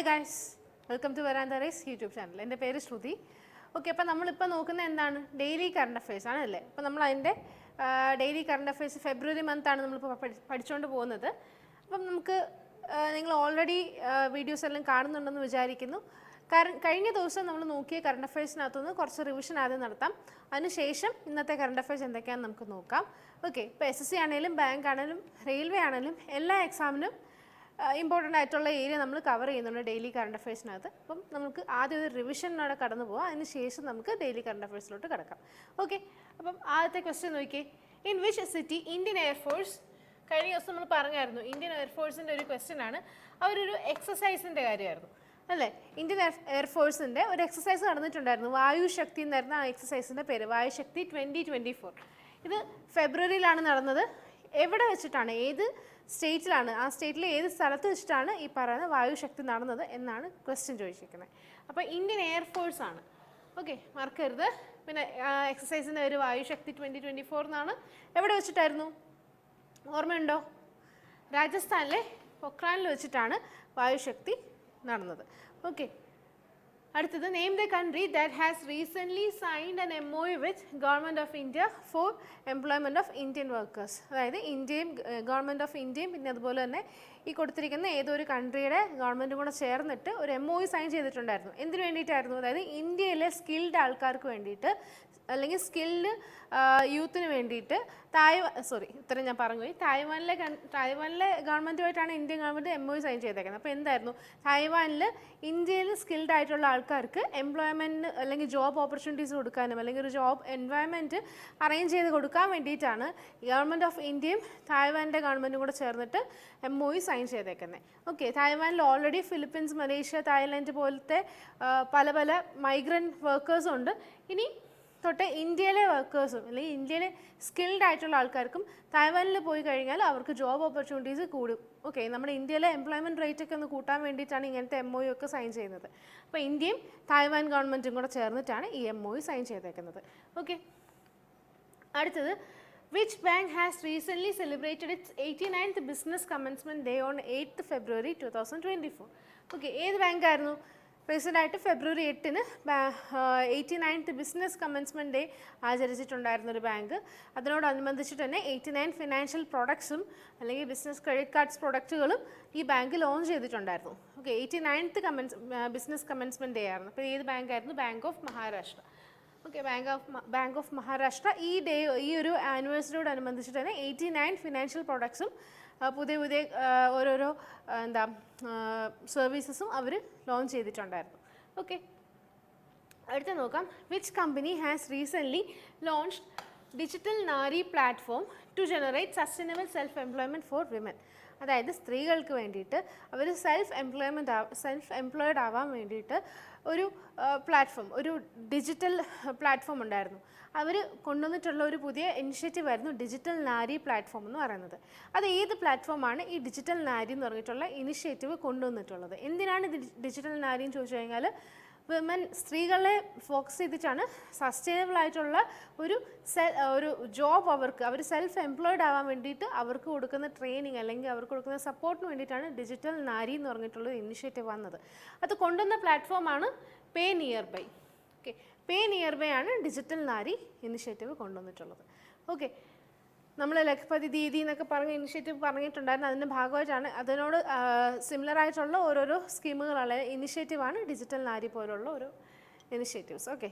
Hi guys, welcome to Varantha race YouTube channel. എൻ്റെ പേര് ശ്രുതി. Okay, അപ്പോൾ നമ്മളിപ്പോൾ നോക്കുന്നത് എന്താണ്? ഡെയിലി കറണ്ട് അഫയേഴ്സ് ആണല്ലേ. അപ്പോൾ നമ്മൾ അതിൻ്റെ ഡെയിലി കറണ്ട് അഫയേഴ്സ് ഫെബ്രുവരി മന്താണ് നമ്മളിപ്പോൾ പഠിച്ചുകൊണ്ട് പോകുന്നത്. അപ്പം നമുക്ക് നിങ്ങൾ ഓൾറെഡി വീഡിയോസ് എല്ലാം കാണുന്നുണ്ടെന്ന് വിചാരിക്കുന്നു. കഴിഞ്ഞ ദിവസം നമ്മൾ നോക്കിയ കറണ്ട് അഫയേഴ്സിനകത്തുനിന്ന് കുറച്ച് റിവിഷൻ ആദ്യം നടത്താം. അതിനുശേഷം ഇന്നത്തെ കറണ്ട് അഫയേഴ്സ് എന്തൊക്കെയാണെന്ന് നമുക്ക് നോക്കാം. ഓക്കെ, ഇപ്പോൾ SSC ആണെങ്കിലും ബാങ്ക് ആണെങ്കിലും റെയിൽവേ ആണെങ്കിലും എല്ലാ എക്സാമിനും ഇമ്പോർട്ടൻ്റ് ആയിട്ടുള്ള ഏരിയ നമ്മൾ കവർ ചെയ്യുന്നുണ്ട് ഡെയിലി കറണ്ട് അഫയേഴ്സിനകത്ത്. അപ്പം നമുക്ക് ആദ്യം ഒരു റിവിഷനോടെ കടന്നു പോകാം. അതിന് ശേഷം നമുക്ക് ഡെയിലി കറണ്ട് അഫയേഴ്സിലോട്ട് കിടക്കാം. ഓക്കെ, അപ്പം ആദ്യത്തെ ക്വസ്റ്റ്യൻ നോക്കിയേ. In which city Indian air force, കഴിഞ്ഞ ദിവസം നമ്മൾ പറഞ്ഞായിരുന്നു ഇന്ത്യൻ എയർഫോഴ്സിൻ്റെ ഒരു ക്വസ്റ്റ്യൻ ആണ്. അവരൊരു എക്സസൈസിൻ്റെ കാര്യമായിരുന്നു അല്ലേ. ഇന്ത്യൻ എയർഫോഴ്സിൻ്റെ ഒരു എക്സസൈസ് നടന്നിട്ടുണ്ടായിരുന്നു. വായുശക്തി എന്നായിരുന്നു ആ എക്സസൈസിൻ്റെ പേര്, വായുശക്തി 2024. ഇത് ഫെബ്രുവരിയിലാണ് നടന്നത്. എവിടെ വെച്ചിട്ടാണ്, ഏത് സ്റ്റേറ്റിലാണ്, ആ സ്റ്റേറ്റിലെ ഏത് സ്ഥലത്ത് വെച്ചിട്ടാണ് ഈ പറയുന്ന വായുശക്തി നടന്നത് എന്നാണ് ക്വസ്റ്റ്യൻ ചോദിച്ചിരിക്കുന്നത്. അപ്പോൾ ഇന്ത്യൻ എയർഫോഴ്സ് ആണ്. ഓക്കെ, മറക്കരുത്. പിന്നെ എക്സസൈസിൻ്റെ ഒരു വായുശക്തി 2024 എന്നാണ്. എവിടെ വെച്ചിട്ടായിരുന്നു ഓർമ്മയുണ്ടോ? രാജസ്ഥാനിലെ പൊക്രാനിൽ വെച്ചിട്ടാണ് വായുശക്തി നടന്നത്. ഓക്കെ, അടുത്തത് name the country that has recently signed an MOU with government of India for employment of Indian workers. അതായത് ഇന്ത്യയും ഗവൺമെൻറ് ഓഫ് ഇന്ത്യയും പിന്നെ അതുപോലെ തന്നെ ഈ കൊടുത്തിരിക്കുന്ന ഏതൊരു കൺട്രിയുടെ ഗവൺമെൻറ്റും കൂടെ ചേർന്നിട്ട് ഒരു MOU സൈൻ ചെയ്തിട്ടുണ്ടായിരുന്നു. എന്തിനു വേണ്ടിയിട്ടായിരുന്നു? അതായത് ഇന്ത്യയിലെ സ്കിൽഡ് ആൾക്കാർക്ക് വേണ്ടിയിട്ട് അല്ലെങ്കിൽ സ്കിൽഡ് യൂത്തിന് വേണ്ടിയിട്ട് ഉത്തരം ഞാൻ പറഞ്ഞുപോയി. തായ്വാനിലെ ഗവൺമെൻറ്റുമായിട്ടാണ് ഇന്ത്യൻ ഗവൺമെൻറ് MOU സൈൻ ചെയ്തേക്കുന്നത്. അപ്പോൾ എന്തായിരുന്നു, തായ്വാനിൽ ഇന്ത്യയിൽ സ്കിൽഡ് ആയിട്ടുള്ള ആൾക്കാർക്ക് എംപ്ലോയ്മെൻറ്റ് അല്ലെങ്കിൽ ജോബ് ഓപ്പർച്യൂണിറ്റീസ് കൊടുക്കാനും അല്ലെങ്കിൽ ഒരു ജോബ് എൻവയൺമെൻറ്റ് അറേഞ്ച് ചെയ്ത് കൊടുക്കാൻ വേണ്ടിയിട്ടാണ് ഗവൺമെൻറ് ഓഫ് ഇന്ത്യയും തായ്വാനിൻ്റെ ഗവൺമെൻറ്റും കൂടെ ചേർന്നിട്ട് MOU സൈൻ ചെയ്തേക്കുന്നത്. ഓക്കെ, തായ്വാനിൽ ഓൾറെഡി ഫിലിപ്പീൻസ്, മലേഷ്യ, തായ്ലൻഡ് പോലത്തെ പല പല മൈഗ്രൻ്റ് വർക്കേഴ്സും ഉണ്ട്. ഇനി തൊട്ട് ഇന്ത്യയിലെ വർക്കേഴ്സും അല്ലെങ്കിൽ ഇന്ത്യയിലെ സ്കിൽഡ് ആയിട്ടുള്ള ആൾക്കാർക്കും തായ്വാനിൽ പോയി കഴിഞ്ഞാൽ അവർക്ക് ജോബ് ഓപ്പർച്യൂണിറ്റീസ് കൂടും. ഓക്കെ, നമ്മുടെ ഇന്ത്യയിലെ എംപ്ലോയ്മെൻറ്റ് റേറ്റ് ഒക്കെ ഒന്ന് കൂട്ടാൻ വേണ്ടിയിട്ടാണ് ഇങ്ങനത്തെ MOU ഒക്കെ സൈൻ ചെയ്യുന്നത്. അപ്പോൾ ഇന്ത്യയും തായ്വാൻ ഗവൺമെൻറ്റും കൂടെ ചേർന്നിട്ടാണ് ഈ MOU സൈൻ ചെയ്തേക്കുന്നത്. ഓക്കെ, അടുത്തത് which bank has recently celebrated its 89th business commencement day on 8th February 2024. Okay, ഏത് ബാങ്കായിരുന്നു? റീസെൻ്റായിട്ട് ഫെബ്രുവരി 8-ന് 89th ബിസിനസ് കമൻസ്മെൻറ്റ് ഡേ ആചരിച്ചിട്ടുണ്ടായിരുന്നൊരു ബാങ്ക്. അതിനോടനുബന്ധിച്ചിട്ട് തന്നെ 89 ഫിനാൻഷ്യൽ പ്രോഡക്ട്സും അല്ലെങ്കിൽ ബിസിനസ് ക്രെഡിറ്റ് കാർഡ്സ് പ്രൊഡക്റ്റുകളും ഈ ബാങ്ക് ലോഞ്ച് ചെയ്തിട്ടുണ്ടായിരുന്നു. Okay, 89th business commencement day ആയിരുന്നു. അപ്പോൾ ഏത് ബാങ്കായിരുന്നു? Bank of Maharashtra. Okay, bank of Maharashtra ഈ ഒരു ആനിവേഴ്സറിയോടനുബന്ധിച്ചിട്ട് തന്നെ 89 ഫിനാൻഷ്യൽ പ്രോഡക്ട്സും പുതിയ ഓരോരോ സർവീസസും അവർ ലോഞ്ച് ചെയ്തിട്ടുണ്ടായിരുന്നു. ഓക്കെ, അടുത്ത നോക്കാം. Which company has recently launched digital Nari platform to generate sustainable self employment for women. അതായത് സ്ത്രീകൾക്ക് വേണ്ടിയിട്ട് അവർ സെൽഫ് എംപ്ലോയ്ഡ് ആവാൻ വേണ്ടിയിട്ട് ഒരു പ്ലാറ്റ്ഫോം, ഒരു ഡിജിറ്റൽ പ്ലാറ്റ്ഫോം ഉണ്ടായിരുന്നു. അവർ കൊണ്ടുവന്നിട്ടുള്ള ഒരു പുതിയ ഇനിഷ്യേറ്റീവ് ആയിരുന്നു ഡിജിറ്റൽ നാരി പ്ലാറ്റ്ഫോം എന്ന് പറയുന്നത്. അത് ഏത് പ്ലാറ്റ്ഫോമാണ് ഈ ഡിജിറ്റൽ നാരി എന്ന് പറഞ്ഞിട്ടുള്ള ഇനിഷ്യേറ്റീവ് കൊണ്ടുവന്നിട്ടുള്ളത്? എന്തിനാണ് ഡിജിറ്റൽ നാരി എന്ന് ചോദിച്ചു കഴിഞ്ഞാൽ വിമൻ, സ്ത്രീകളെ ഫോക്കസ് ചെയ്തിട്ടാണ് സസ്റ്റൈനബിൾ ആയിട്ടുള്ള ഒരു ജോബ് അവർ സെൽഫ് എംപ്ലോയ്ഡ് ആവാൻ വേണ്ടിയിട്ട് അവർക്ക് കൊടുക്കുന്ന ട്രെയിനിങ് അല്ലെങ്കിൽ അവർക്ക് കൊടുക്കുന്ന സപ്പോർട്ടിന് വേണ്ടിയിട്ടാണ് ഡിജിറ്റൽ നാരി എന്ന് പറഞ്ഞിട്ടുള്ള ഇനിഷ്യേറ്റീവ് വന്നത്. അത് കൊണ്ടുവന്ന പ്ലാറ്റ്ഫോമാണ് pay nearby. Okay, pay nearby ആണ് ഡിജിറ്റൽ നാരി ഇനിഷ്യേറ്റീവ് കൊണ്ടുവന്നിട്ടുള്ളത്. ഓക്കെ, നമ്മൾ ലഖ്പതി ദീദി എന്നൊക്കെ പറഞ്ഞ ഇനിഷ്യേറ്റീവ് പറഞ്ഞിട്ടുണ്ടായിരുന്നു. അതിൻ്റെ ഭാഗമായിട്ടാണ് അതിനോട് സിമിലർ ആയിട്ടുള്ള ഓരോരോ സ്കീമുകളാണ്, ഇനിഷ്യേറ്റീവാണ് ഡിജിറ്റൽ നാരി പോലുള്ള ഓരോ ഇനിഷ്യേറ്റീവ്സ്. ഓക്കെ,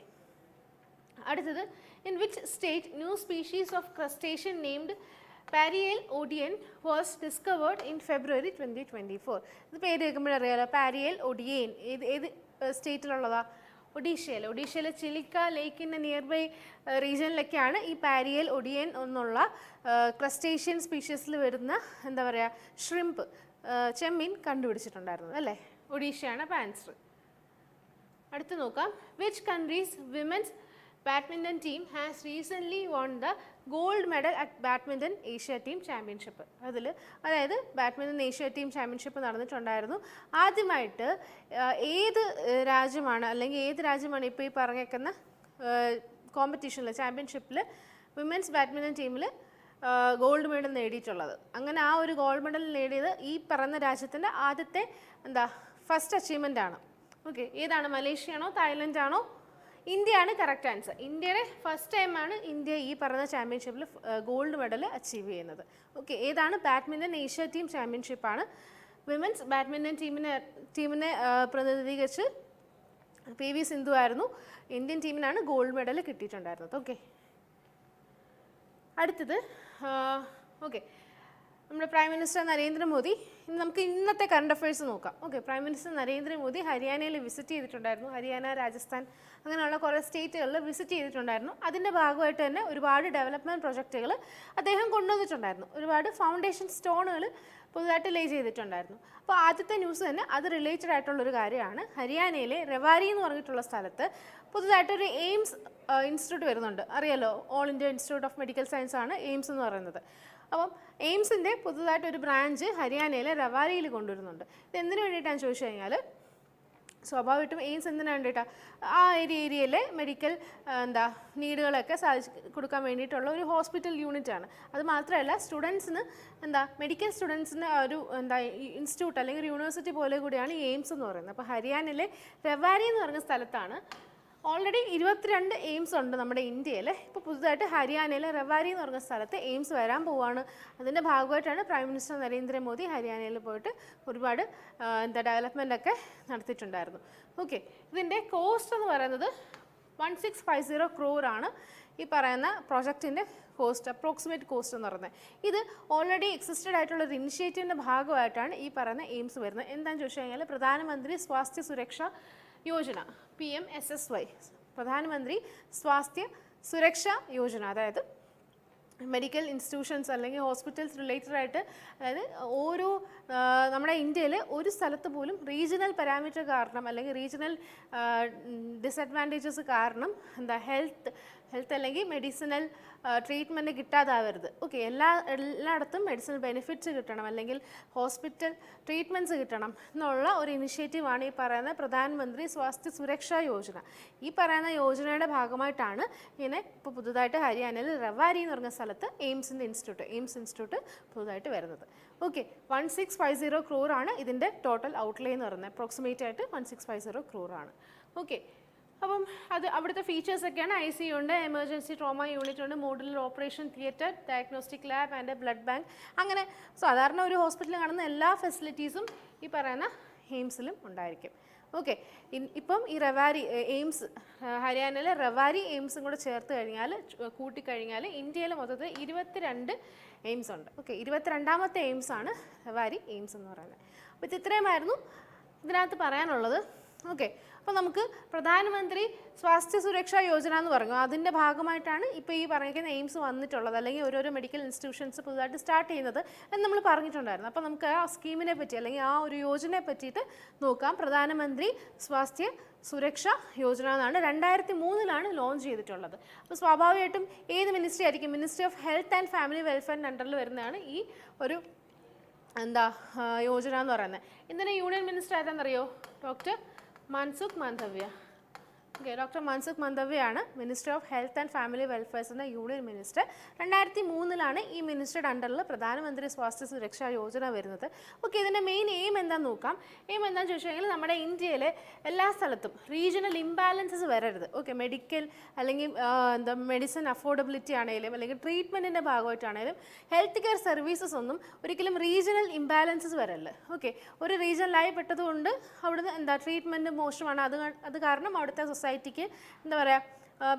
അടുത്തത് in which state new species of crustacean named Parhyale odian was discovered in February 2024. ഇത് പേര് കേൾക്കുമ്പോഴറിയാലോ, പാരിയേൽ ഒഡിയൻ ഏത് സ്റ്റേറ്റിലുള്ളതാ? ഒഡീഷയിലെ ചിലിക്ക ലേക്കിൻ്റെ നിയർ ബൈ റീജിയനിലൊക്കെയാണ് ഈ പാരിയേൽ ഒഡിയൻ എന്നുള്ള ക്രസ്റ്റേഷ്യൻ സ്പീഷീസിൽ വരുന്ന ഷ്രിംപ്, ചെമ്മീൻ കണ്ടുപിടിച്ചിട്ടുണ്ടായിരുന്നത് അല്ലേ. ഒഡീഷയാണ് അപ്പോൾ ആൻസർ. അടുത്ത് നോക്കാം. Which countries women's badminton team has recently won the gold medal at badminton Asia team championship. അതായത് ബാഡ്മിൻ്റൺ ഏഷ്യ ടീം ചാമ്പ്യൻഷിപ്പ് നടന്നിട്ടുണ്ടായിരുന്നു. ആദ്യമായിട്ട് ഏത് രാജ്യമാണ് ഇപ്പോൾ ഈ പറഞ്ഞേക്കുന്ന കോമ്പറ്റീഷനിൽ ചാമ്പ്യൻഷിപ്പിൽ വിമൻസ് ബാഡ്മിൻ്റൺ ടീമിൽ ഗോൾഡ് മെഡൽ നേടിയിട്ടുള്ളത്? അങ്ങനെ ആ ഒരു ഗോൾഡ് മെഡൽ നേടിയത് ഈ പറയുന്ന രാജ്യത്തിൻ്റെ ആദ്യത്തെ ഫസ്റ്റ് അച്ചീവ്മെൻ്റ് ആണ്. ഓക്കെ, ഏതാണ്? മലേഷ്യ ആണോ തായ്ലൻഡ് ആണോ? ഇന്ത്യയാണ് കറക്റ്റ് ആൻസർ. ഇന്ത്യയുടെ ഫസ്റ്റ് ടൈമാണ് ഇന്ത്യ ഈ പറയുന്ന ചാമ്പ്യൻഷിപ്പിൽ ഗോൾഡ് മെഡൽ അച്ചീവ് ചെയ്യുന്നത്. ഓക്കെ, ഏതാണ്? ബാഡ്മിൻ്റൺ ഏഷ്യ ടീം ചാമ്പ്യൻഷിപ്പാണ്. വിമൻസ് ബാഡ്മിൻ്റൺ ടീമിനെ പ്രതിനിധീകരിച്ച് PV സിന്ധു ആയിരുന്നു. ഇന്ത്യൻ ടീമിനാണ് ഗോൾഡ് മെഡൽ കിട്ടിയിട്ടുണ്ടായിരുന്നത്. ഓക്കെ, അടുത്തത് ഓക്കെ, നമ്മുടെ പ്രൈം മിനിസ്റ്റർ നരേന്ദ്രമോദി. നമുക്ക് ഇന്നത്തെ കറണ്ട് അഫയേഴ്സ് നോക്കാം. ഓക്കെ, പ്രൈം മിനിസ്റ്റർ നരേന്ദ്രമോദി ഹരിയാനയിൽ വിസിറ്റ് ചെയ്തിട്ടുണ്ടായിരുന്നു. ഹരിയാന, രാജസ്ഥാൻ അങ്ങനെയുള്ള കുറേ സ്റ്റേറ്റുകളിൽ വിസിറ്റ് ചെയ്തിട്ടുണ്ടായിരുന്നു. അതിൻ്റെ ഭാഗമായിട്ട് തന്നെ ഒരുപാട് ഡെവലപ്മെൻറ്റ് പ്രൊജക്റ്റുകൾ അദ്ദേഹം കൊണ്ടുവന്നിട്ടുണ്ടായിരുന്നു. ഒരുപാട് ഫൗണ്ടേഷൻ സ്റ്റോണുകൾ പുതുതായിട്ട് ലേ ചെയ്തിട്ടുണ്ടായിരുന്നു. അപ്പോൾ ആദ്യത്തെ ന്യൂസ് തന്നെ അത് റിലേറ്റഡ് ആയിട്ടുള്ളൊരു കാര്യമാണ്. ഹരിയാനയിലെ റെവാരി എന്ന് പറഞ്ഞിട്ടുള്ള സ്ഥലത്ത് പുതുതായിട്ടൊരു എയിംസ് ഇൻസ്റ്റിറ്റ്യൂട്ട് വരുന്നുണ്ട്. അറിയാലോ, all India institute of medical science ആണ് എയിംസ് എന്ന് പറയുന്നത്. അപ്പം എയിംസിൻ്റെ പുതുതായിട്ടൊരു ബ്രാഞ്ച് ഹരിയാനയിലെ റവാരിയിൽ കൊണ്ടുവരുന്നുണ്ട്. ഇത് എന്തിനു വേണ്ടിയിട്ടാണെന്ന് ചോദിച്ചു കഴിഞ്ഞാൽ, സ്വാഭാവികമായിട്ടും എയിംസ് എന്തിനു വേണ്ടിയിട്ടാണ്? ആ ഏരിയയിലെ മെഡിക്കൽ നീഡുകളൊക്കെ കൊടുക്കാൻ വേണ്ടിയിട്ടുള്ള ഒരു ഹോസ്പിറ്റൽ യൂണിറ്റ് ആണ്. അത് മാത്രമല്ല, സ്റ്റുഡൻസിന് മെഡിക്കൽ സ്റ്റുഡൻസിന് ഒരു ഇൻസ്റ്റിറ്റ്യൂട്ട് അല്ലെങ്കിൽ ഒരു യൂണിവേഴ്സിറ്റി പോലെ കൂടിയാണ് ഈ എയിംസ് എന്ന് പറയുന്നത്. അപ്പോൾ ഹരിയാനയിലെ റവാരി എന്ന് പറഞ്ഞ സ്ഥലത്താണ് ഓൾറെഡി 22 എയിംസ് ഉണ്ട് നമ്മുടെ ഇന്ത്യയിൽ. ഇപ്പോൾ പുതുതായിട്ട് ഹരിയാനയിലെ റവാരി എന്ന് പറഞ്ഞ സ്ഥലത്ത് എയിംസ് വരാൻ പോവുകയാണ്. അതിൻ്റെ ഭാഗമായിട്ടാണ് പ്രൈം മിനിസ്റ്റർ നരേന്ദ്രമോദി ഹരിയാനയിൽ പോയിട്ട് ഒരുപാട് ഡെവലപ്മെൻ്റ് ഒക്കെ നടത്തിയിട്ടുണ്ടായിരുന്നു. ഓക്കെ, ഇതിൻ്റെ കോസ്റ്റ് എന്ന് പറയുന്നത് 1650 crore ഈ പറയുന്ന പ്രോജക്റ്റിൻ്റെ കോസ്റ്റ്, അപ്രോക്സിമേറ്റ് കോസ്റ്റ് എന്ന് പറയുന്നത്. ഇത് ഓൾറെഡി എക്സിസ്റ്റഡ് ആയിട്ടുള്ള ഒരു ഇനിഷ്യേറ്റീവിൻ്റെ ഭാഗമായിട്ടാണ് ഈ പറയുന്ന എയിംസ് വരുന്നത്. എന്താണെന്ന് ചോദിച്ചു കഴിഞ്ഞാൽ, പ്രധാനമന്ത്രി സ്വാസ്ഥ്യ സുരക്ഷ യോജന, PMSSY, പ്രധാനമന്ത്രി സ്വാസ്ഥ്യ സുരക്ഷ യോജന. അതായത് മെഡിക്കൽ ഇൻസ്റ്റിറ്റ്യൂഷൻസ് അല്ലെങ്കിൽ ഹോസ്പിറ്റൽസ് റിലേറ്റഡ് ആയിട്ട്, അതായത് ഓരോ നമ്മുടെ ഇന്ത്യയിൽ ഒരു സ്ഥലത്ത് പോലും റീജിയണൽ പാരാമീറ്റർ കാരണം അല്ലെങ്കിൽ റീജിയണൽ ഡിസഡ്വാൻറ്റേജസ് കാരണം ഹെൽത്ത് അല്ലെങ്കിൽ മെഡിസിനൽ ട്രീറ്റ്മെൻറ്റ് കിട്ടാതാവരുത്. ഓക്കെ, എല്ലായിടത്തും മെഡിസിനൽ ബെനിഫിറ്റ്സ് കിട്ടണം അല്ലെങ്കിൽ ഹോസ്പിറ്റൽ ട്രീറ്റ്മെൻറ്റ്സ് കിട്ടണം എന്നുള്ള ഒരു ഇനിഷ്യേറ്റീവാണ് ഈ പറയുന്ന പ്രധാനമന്ത്രി സ്വാസ്ഥ്യ സുരക്ഷാ യോജന. ഈ പറയുന്ന യോജനയുടെ ഭാഗമായിട്ടാണ് ഇങ്ങനെ ഇപ്പോൾ പുതുതായിട്ട് ഹരിയാനയിൽ റവാരി എന്ന് പറഞ്ഞ സ്ഥലത്ത് എയിംസ് ഇൻസ്റ്റിറ്റ്യൂട്ട് പുതുതായിട്ട് വരുന്നത്. ഓക്കെ, 1650 crore ആണ് ഇതിൻ്റെ ടോട്ടൽ ഔട്ട്ലേ എന്ന് പറയുന്നത്. അപ്രോക്സിമേറ്റ് ആയിട്ട് 1650 crore ആണ്. ഓക്കെ, അപ്പം അത് അവിടുത്തെ ഫീച്ചേഴ്സൊക്കെയാണ്. ICU ഉണ്ട്, എമർജൻസി ട്രോമ യൂണിറ്റ് ഉണ്ട്, modular operation theatre, diagnostic lab and blood bank. അങ്ങനെ സാധാരണ ഒരു ഹോസ്പിറ്റലിൽ കാണുന്ന എല്ലാ ഫെസിലിറ്റീസും ഈ പറയുന്ന എയിംസിലും ഉണ്ടായിരിക്കും. ഓക്കെ, ഇപ്പം ഈ റവാരി എയിംസ് ഹരിയാനയിലെ റവാരി എയിംസും കൂടെ ചേർത്ത് കഴിഞ്ഞാൽ, കൂട്ടിക്കഴിഞ്ഞാൽ ഇന്ത്യയിൽ മൊത്തത്തിൽ 22 എയിംസ് ഉണ്ട്. ഓക്കെ, 22ാമത്തെ എയിംസ് ആണ് റവാരി എയിംസ് എന്ന് പറയുന്നത്. അപ്പോൾ ഇത് ഇത്രയുമായിരുന്നു ഇതിനകത്ത് പറയാനുള്ളത്. ഓക്കെ, അപ്പോൾ നമുക്ക് പ്രധാനമന്ത്രി സ്വാസ്ഥ്യ സുരക്ഷാ യോജന എന്ന് പറഞ്ഞു, അതിൻ്റെ ഭാഗമായിട്ടാണ് ഇപ്പോൾ ഈ പറഞ്ഞിരിക്കുന്ന എയിംസ് വന്നിട്ടുള്ളത്, അല്ലെങ്കിൽ ഓരോരോ മെഡിക്കൽ ഇൻസ്റ്റിറ്റ്യൂഷൻസ് പുതുതായിട്ട് സ്റ്റാർട്ട് ചെയ്യുന്നത് എന്ന് നമ്മൾ പറഞ്ഞിട്ടുണ്ടായിരുന്നു. അപ്പോൾ നമുക്ക് ആ സ്കീമിനെ പറ്റി അല്ലെങ്കിൽ ആ ഒരു യോജനയെ പറ്റിയിട്ട് നോക്കാം. പ്രധാനമന്ത്രി സ്വാസ്ഥ്യ സുരക്ഷാ യോജന എന്നാണ് 2003 ലോഞ്ച് ചെയ്തിട്ടുള്ളത്. അപ്പോൾ സ്വാഭാവികമായിട്ടും ഏത് മിനിസ്ട്രി ആയിരിക്കും? Ministry of health and family വെൽഫെയറിൻ്റെ അണ്ടറിൽ വരുന്നതാണ് ഈ ഒരു യോജന എന്ന് പറയുന്നത്. ഇതിൻ്റെ യൂണിയൻ മിനിസ്റ്റർ ആരാണെന്നറിയോ? Doctor Mansukh Mandaviya. Okay, doctor Mansukh മാണ്ഡവ്യയാണ് minister of health and family welfares എന്ന യൂണിയൻ മിനിസ്റ്റർ. 2003 ഈ മിനിസ്റ്ററുടെ അണ്ടറിൽ പ്രധാനമന്ത്രി സ്വാസ്ഥ്യ സുരക്ഷാ യോജന വരുന്നത്. ഓക്കെ, ഇതിൻ്റെ മെയിൻ എയിം എന്താണെന്ന് നോക്കാം. എയിം എന്താണെന്ന് ചോദിച്ചു കഴിഞ്ഞാൽ, നമ്മുടെ ഇന്ത്യയിലെ എല്ലാ സ്ഥലത്തും റീജിയണൽ ഇംബാലൻസസ് വരരുത്. ഓക്കെ, മെഡിക്കൽ അല്ലെങ്കിൽ മെഡിസിൻ അഫോർഡബിലിറ്റി ആണെങ്കിലും അല്ലെങ്കിൽ ട്രീറ്റ്മെൻറ്റിൻ്റെ ഭാഗമായിട്ടാണെങ്കിലും ഹെൽത്ത് കെയർ സർവീസസ് ഒന്നും ഒരിക്കലും റീജിയണൽ ഇംബാലൻസസ് വരല്ല. ഓക്കെ, ഒരു റീജിയനിലായി പെട്ടതുകൊണ്ട് അവിടുന്ന് ട്രീറ്റ്മെൻറ്റ് മോശമാണ്, അത് കാരണം അവിടുത്തെ സൊസൈറ്റിക്ക്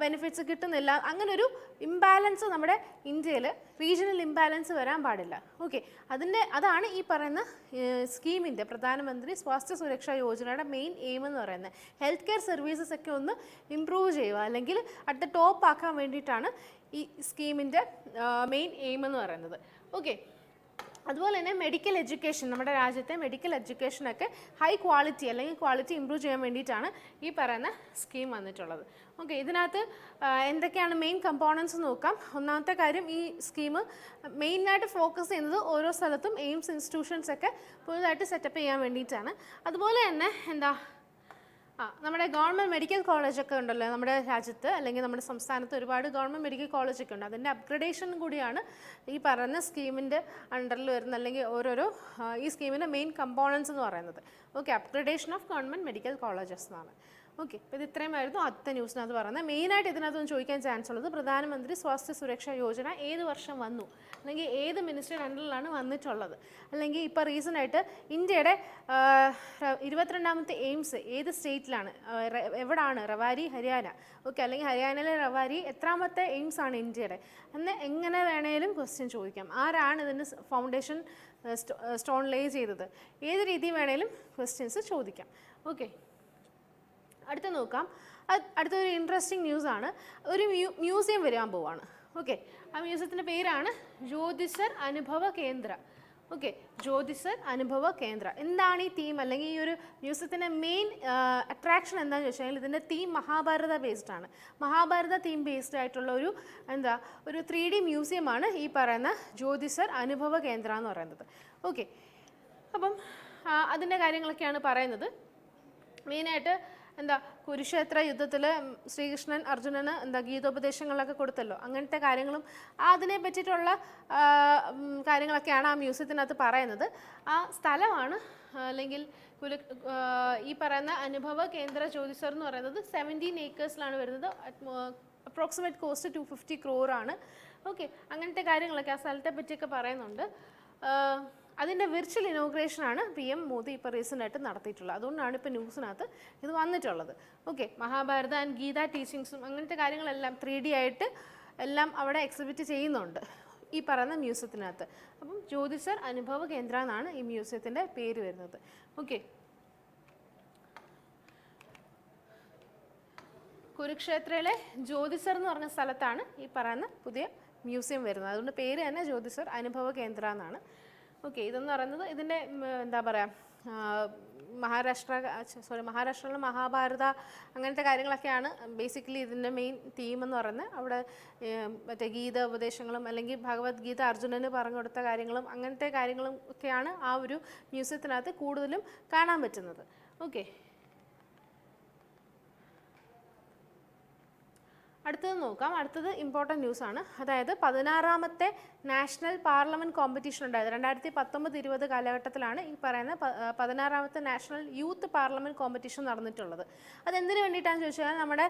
ബെനിഫിറ്റ്സ് കിട്ടുന്നില്ല. അങ്ങനൊരു ഇംബാലൻസ് നമ്മുടെ ഇന്ത്യയിൽ റീജിയണൽ ഇംബാലൻസ് വരാൻ പാടില്ല. ഓക്കെ, അതാണ് ഈ പറയുന്ന സ്കീമിൻ്റെ പ്രധാനമന്ത്രി സ്വാസ്ഥ്യ സുരക്ഷാ യോജനയുടെ മെയിൻ എയിം എന്ന് പറയുന്നത്. ഹെൽത്ത് കെയർ സർവീസസ് ഒക്കെ ഒന്ന് ഇംപ്രൂവ് ചെയ്യുക അല്ലെങ്കിൽ അറ്റ് ദ ടോപ്പ് ആക്കാൻ വേണ്ടിയിട്ടാണ് ഈ സ്കീമിൻ്റെ മെയിൻ എയിം എന്ന് പറയുന്നത്. ഓക്കെ, അതുപോലെ തന്നെ മെഡിക്കൽ എഡ്യൂക്കേഷൻ, നമ്മുടെ രാജ്യത്തെ മെഡിക്കൽ എഡ്യൂക്കേഷനൊക്കെ ഹൈ ക്വാളിറ്റി അല്ലെങ്കിൽ ക്വാളിറ്റി ഇമ്പ്രൂവ് ചെയ്യാൻ വേണ്ടിയിട്ടാണ് ഈ പറയുന്ന സ്കീം വന്നിട്ടുള്ളത്. ഓക്കെ, ഇതിനകത്ത് എന്തൊക്കെയാണ് മെയിൻ കമ്പോണൻസ് നോക്കാം. ഒന്നാമത്തെ കാര്യം, ഈ സ്കീം മെയിനായിട്ട് ഫോക്കസ് ചെയ്യുന്നത് ഓരോ സ്ഥലത്തും എയിംസ് ഇൻസ്റ്റിറ്റ്യൂഷൻസ് ഒക്കെ പുതുതായിട്ട് സെറ്റപ്പ് ചെയ്യാൻ വേണ്ടിയിട്ടാണ്. അതുപോലെ തന്നെ നമ്മുടെ ഗവൺമെൻറ് മെഡിക്കൽ കോളേജൊക്കെ ഉണ്ടല്ലോ നമ്മുടെ രാജ്യത്ത്, അല്ലെങ്കിൽ നമ്മുടെ സംസ്ഥാനത്ത് ഒരുപാട് ഗവൺമെൻറ് മെഡിക്കൽ കോളേജൊക്കെ ഉണ്ട്. അതിൻ്റെ അപ്ഗ്രഡേഷൻ കൂടിയാണ് ഈ പറയുന്ന സ്കീമിൻ്റെ അണ്ടറിൽ വരുന്ന, അല്ലെങ്കിൽ ഓരോരോ ഈ സ്കീമിൻ്റെ മെയിൻ കമ്പോണൻസ് എന്ന് പറയുന്നത്. Okay, upgradation of government medical colleges എന്നാണ്. ഓക്കെ, അപ്പോൾ ഇത് ഇത്രയുമായിരുന്നു ആദ്യത്തെ ന്യൂസിനകത്ത് പറയുന്നത്. മെയിനായിട്ട് ഇതിനകത്തൊന്ന് ചോദിക്കാൻ ചാൻസ് ഉള്ളത്, പ്രധാനമന്ത്രി സ്വാസ്ഥ്യ സുരക്ഷാ യോജന ഏത് വർഷം വന്നു, അല്ലെങ്കിൽ ഏത് മിനിസ്ട്രിയുടെ അണ്ടറിലാണ് വന്നിട്ടുള്ളത്, അല്ലെങ്കിൽ ഇപ്പോൾ റീസണായിട്ട് ഇന്ത്യയുടെ 22ാമത്തെ എയിംസ് ഏത് സ്റ്റേറ്റിലാണ്, എവിടാണ്, റവാരി ഹരിയാന. ഓക്കെ, അല്ലെങ്കിൽ ഹരിയാനയിലെ റവാരി എത്രാമത്തെ എയിംസ് ആണ് ഇന്ത്യയുടെ എന്ന് എങ്ങനെ വേണേലും ക്വസ്റ്റ്യൻ ചോദിക്കാം. ആരാണ് ഇതിന് ഫൗണ്ടേഷൻ സ്റ്റോൺ ലേ ചെയ്തത്, ഏത് രീതി വേണേലും ക്വസ്റ്റ്യൻസ് ചോദിക്കാം. ഓക്കെ, അടുത്ത നോക്കാം. അടുത്തൊരു ഇൻട്രസ്റ്റിംഗ് ന്യൂസാണ്. ഒരു മ്യൂസിയം വരാൻ പോവാണ്. ഓക്കെ, ആ മ്യൂസിയത്തിൻ്റെ പേരാണ് ജ്യോതിസർ അനുഭവ കേന്ദ്ര. ഓക്കെ, ജ്യോതിസർ അനുഭവ കേന്ദ്ര. എന്താണ് ഈ തീം, അല്ലെങ്കിൽ ഈ ഒരു മ്യൂസിയത്തിൻ്റെ മെയിൻ അട്രാക്ഷൻ എന്താണെന്ന് ചോദിച്ചാൽ, ഇതിൻ്റെ തീം മഹാഭാരത ബേസ്ഡ് ആണ്. മഹാഭാരത തീം ബേസ്ഡ് ആയിട്ടുള്ള ഒരു 3D മ്യൂസിയമാണ് ഈ പറയുന്ന ജ്യോതിസർ അനുഭവ കേന്ദ്ര എന്ന് പറയുന്നത്. ഓക്കെ, അപ്പം അതിൻ്റെ കാര്യങ്ങളൊക്കെയാണ് പറയുന്നത്. മെയിനായിട്ട് കുരുക്ഷേത്ര യുദ്ധത്തിൽ ശ്രീകൃഷ്ണൻ അർജുനന് ഗീതോപദേശങ്ങളൊക്കെ കൊടുത്തല്ലോ, അങ്ങനത്തെ കാര്യങ്ങളും അതിനെ പറ്റിയിട്ടുള്ള കാര്യങ്ങളൊക്കെയാണ് ആ മ്യൂസിയത്തിനകത്ത് പറയുന്നത്. ആ സ്ഥലമാണ്, അല്ലെങ്കിൽ ഈ പറയുന്ന അനുഭവ കേന്ദ്ര ജ്യോതിസർ എന്ന് പറയുന്നത് 17 ഏക്കേഴ്സിലാണ് വരുന്നത്. അപ്രോക്സിമേറ്റ് കോസ്റ്റ് 250 crore ആണ്. ഓക്കെ, അങ്ങനത്തെ കാര്യങ്ങളൊക്കെ ആ സ്ഥലത്തെ പറ്റിയൊക്കെ പറയുന്നുണ്ട്. അതിൻ്റെ വിർച്വൽ ഇനോഗ്രേഷനാണ് PM മോദി ഇപ്പോൾ റീസെൻ്റായിട്ട് നടത്തിയിട്ടുള്ളത്. അതുകൊണ്ടാണ് ഇപ്പോൾ ന്യൂസിനകത്ത് ഇത് വന്നിട്ടുള്ളത്. ഓക്കെ, മഹാഭാരത ആൻഡ് ഗീത ടീച്ചിങ്സും അങ്ങനത്തെ കാര്യങ്ങളെല്ലാം 3D ആയിട്ട് എല്ലാം അവിടെ എക്സിബിറ്റ് ചെയ്യുന്നുണ്ട് ഈ പറയുന്ന മ്യൂസിയത്തിനകത്ത്. അപ്പം ജ്യോതിസർ അനുഭവ കേന്ദ്ര എന്നാണ് ഈ മ്യൂസിയത്തിൻ്റെ പേര് വരുന്നത്. ഓക്കെ, കുരുക്ഷേത്രയിലെ ജ്യോതിസർ എന്ന് പറഞ്ഞ സ്ഥലത്താണ് ഈ പറയുന്ന പുതിയ മ്യൂസിയം വരുന്നത്. അതുകൊണ്ട് പേര് തന്നെ ജ്യോതിസർ അനുഭവ കേന്ദ്ര എന്നാണ്. ഓക്കെ, ഇതെന്ന് പറയുന്നത് ഇതിൻ്റെ മഹാരാഷ്ട്രയിലെ മഹാഭാരത അങ്ങനത്തെ കാര്യങ്ങളൊക്കെയാണ് ബേസിക്കലി ഇതിൻ്റെ മെയിൻ തീം എന്ന് പറയുന്നത്. അവിടെ മറ്റേ ഗീത ഉപദേശങ്ങളും, അല്ലെങ്കിൽ ഭഗവത്ഗീത അർജുനന് പറഞ്ഞു കൊടുത്ത കാര്യങ്ങളും, അങ്ങനത്തെ കാര്യങ്ങളും ഒക്കെയാണ് ആ ഒരു മ്യൂസിയത്തിനകത്ത് കൂടുതലും കാണാൻ പറ്റുന്നത്. ഓക്കെ, അടുത്തത് നോക്കാം. അടുത്തത് ഇമ്പോർട്ടൻറ്റ് ന്യൂസാണ്. അതായത് 16ാമത്തെ നാഷണൽ പാർലമെൻറ്റ് കോമ്പറ്റീഷൻ ഉണ്ടായത് 2019-20 കാലഘട്ടത്തിലാണ് ഈ പറയുന്ന 16ാമത്തെ നാഷണൽ യൂത്ത് പാർലമെൻറ്റ് കോമ്പറ്റീഷൻ നടന്നിട്ടുള്ളത്. അതെന്തിനു വേണ്ടിയിട്ടാണെന്ന് ചോദിച്ചാൽ, നമ്മുടെ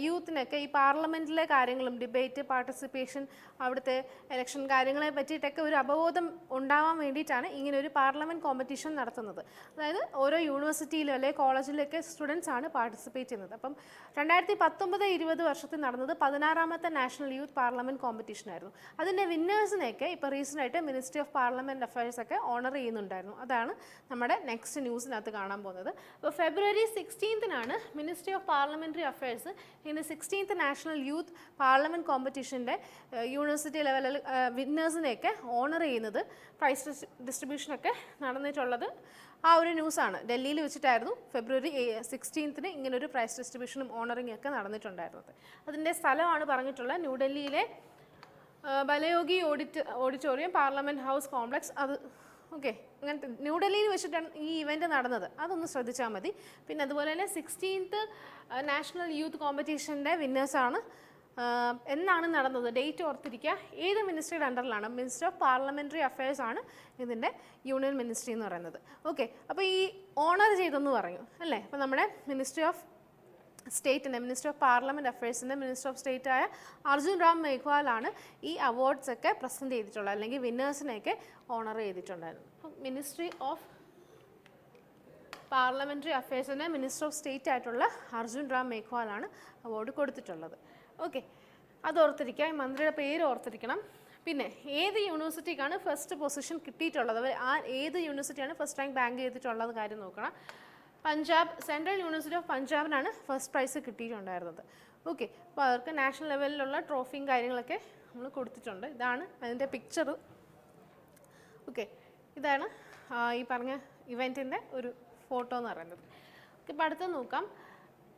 യൂത്തിനൊക്കെ ഈ പാർലമെൻറ്റിലെ കാര്യങ്ങളും ഡിബേറ്റ്, പാർട്ടിസിപ്പേഷൻ, അവിടുത്തെ ഇലക്ഷൻ കാര്യങ്ങളെ പറ്റിയിട്ടൊക്കെ ഒരു അവബോധം ഉണ്ടാവാൻ വേണ്ടിയിട്ടാണ് ഇങ്ങനെ ഒരു പാർലമെൻറ്റ് കോമ്പറ്റീഷൻ നടത്തുന്നത്. അതായത് ഓരോ യൂണിവേഴ്സിറ്റിയിലും അല്ലെങ്കിൽ കോളേജിലൊക്കെ സ്റ്റുഡൻസ് ആണ് പാർട്ടിസിപ്പേറ്റ് ചെയ്യുന്നത്. അപ്പം 2019-20 വർഷത്തിൽ നടന്നത് 16ാമത്തെ നാഷണൽ യൂത്ത് പാർലമെൻറ്റ് കോമ്പറ്റീഷൻ ആയിരുന്നു. അതിൻ്റെ വിന്നേഴ്സിനെയൊക്കെ ഇപ്പോൾ റീസെൻ്റായിട്ട് മിനിസ്ട്രി ഓഫ് പാർലമെൻറ്റ് അഫയേഴ്സ് ഒക്കെ ഓണർ ചെയ്യുന്നുണ്ടായിരുന്നു. അതാണ് നമ്മുടെ നെക്സ്റ്റ് ന്യൂസിനകത്ത് കാണാൻ പോകുന്നത്. അപ്പോൾ February 16 ministry of parliamentary affairs ഇങ്ങനെ 16th നാഷണൽ യൂത്ത് പാർലമെൻറ്റ് കോമ്പറ്റീഷൻ്റെ യൂണിവേഴ്സിറ്റി ലെവലിൽ വിന്നേഴ്സിനെയൊക്കെ ഓണർ ചെയ്യുന്നത്, പ്രൈസ് ഡിസ്ട്രിബ്യൂഷനൊക്കെ നടന്നിട്ടുള്ളത് ആ ഒരു ന്യൂസാണ്. ഡൽഹിയിൽ വെച്ചിട്ടായിരുന്നു February 16 ഇങ്ങനൊരു പ്രൈസ് ഡിസ്ട്രിബ്യൂഷനും ഓണറിങ് ഒക്കെ നടന്നിട്ടുണ്ടായിരുന്നത്. അതിൻ്റെ സ്ഥലമാണ് പറഞ്ഞിട്ടുള്ളത് ന്യൂഡൽഹിയിലെ ബലയോഗി ഓഡിറ്റോറിയം, പാർലമെൻറ്റ് ഹൗസ് കോംപ്ലക്സ്. അത് ഓക്കെ, അങ്ങനത്തെ ന്യൂഡൽഹിയിൽ വെച്ചിട്ടാണ് ഈ ഇവൻ്റ് നടന്നത്. അതൊന്ന് ശ്രദ്ധിച്ചാൽ മതി. പിന്നെ അതുപോലെ തന്നെ 16th നാഷണൽ യൂത്ത് കോമ്പറ്റീഷൻ്റെ വിന്നേഴ്സാണ്. എന്നാണ് നടന്നത്, ഡേറ്റ് ഓർത്തിരിക്കുക. ഏത് മിനിസ്ട്രിയുടെ അണ്ടറിലാണ്? മിനിസ്ട്രി ഓഫ് പാർലമെൻ്ററി അഫയേഴ്സ് ആണ് ഇതിൻ്റെ യൂണിയൻ മിനിസ്ട്രി എന്ന് പറയുന്നത്. ഓക്കെ, അപ്പോൾ ഈ ഓണർ ചെയ്തെന്ന് പറഞ്ഞു അല്ലേ. അപ്പോൾ നമ്മുടെ മിനിസ്ട്രി ഓഫ് സ്റ്റേറ്റിൻ്റെ, മിനിസ്ട്രി ഓഫ് പാർലമെൻറ്റ് അഫയേഴ്സിൻ്റെ മിനിസ്റ്റർ ഓഫ് സ്റ്റേറ്റ് ആയ അർജുൻ റാം മേഘ്വാലാണ് ഈ അവാർഡ്സ് ഒക്കെ പ്രസൻറ്റ് ചെയ്തിട്ടുള്ളത്, അല്ലെങ്കിൽ വിന്നേഴ്സിനെയൊക്കെ ഓണർ ചെയ്തിട്ടുണ്ടായിരുന്നു. അപ്പം മിനിസ്ട്രി ഓഫ് പാർലമെൻ്ററി അഫയേഴ്സിൻ്റെ മിനിസ്റ്റർ ഓഫ് സ്റ്റേറ്റ് ആയിട്ടുള്ള അർജുൻ റാം മേഘ്വാലാണ് അവാർഡ് കൊടുത്തിട്ടുള്ളത്. ഓക്കെ, അത് ഓർത്തിരിക്കുക. ഈ മന്ത്രിയുടെ പേര് ഓർത്തിരിക്കണം. പിന്നെ ഏത് യൂണിവേഴ്സിറ്റിക്കാണ് ഫസ്റ്റ് പൊസിഷൻ കിട്ടിയിട്ടുള്ളത്, ഏത് യൂണിവേഴ്സിറ്റിയാണ് ഫസ്റ്റ് റാങ്ക് ബാങ്ക് ചെയ്തിട്ടുള്ളത് കാര്യം നോക്കണം. പഞ്ചാബ്, സെൻട്രൽ യൂണിവേഴ്സിറ്റി ഓഫ് പഞ്ചാബിനാണ് ഫസ്റ്റ് പ്രൈസ് കിട്ടിയിട്ടുണ്ടായിരുന്നത്. ഓക്കെ, അപ്പോൾ അവർക്ക് നാഷണൽ ലെവലിലുള്ള ട്രോഫിയും കാര്യങ്ങളൊക്കെ നമ്മൾ കൊടുത്തിട്ടുണ്ട്. ഇതാണ് അതിൻ്റെ പിക്ചർ. ഓക്കെ, ഇതാണ് ഈ പറഞ്ഞ ഇവൻറ്റിൻ്റെ ഒരു ഫോട്ടോ എന്ന് പറയുന്നത്. ഓക്കെ, ഇപ്പോൾ അടുത്ത് നോക്കാം.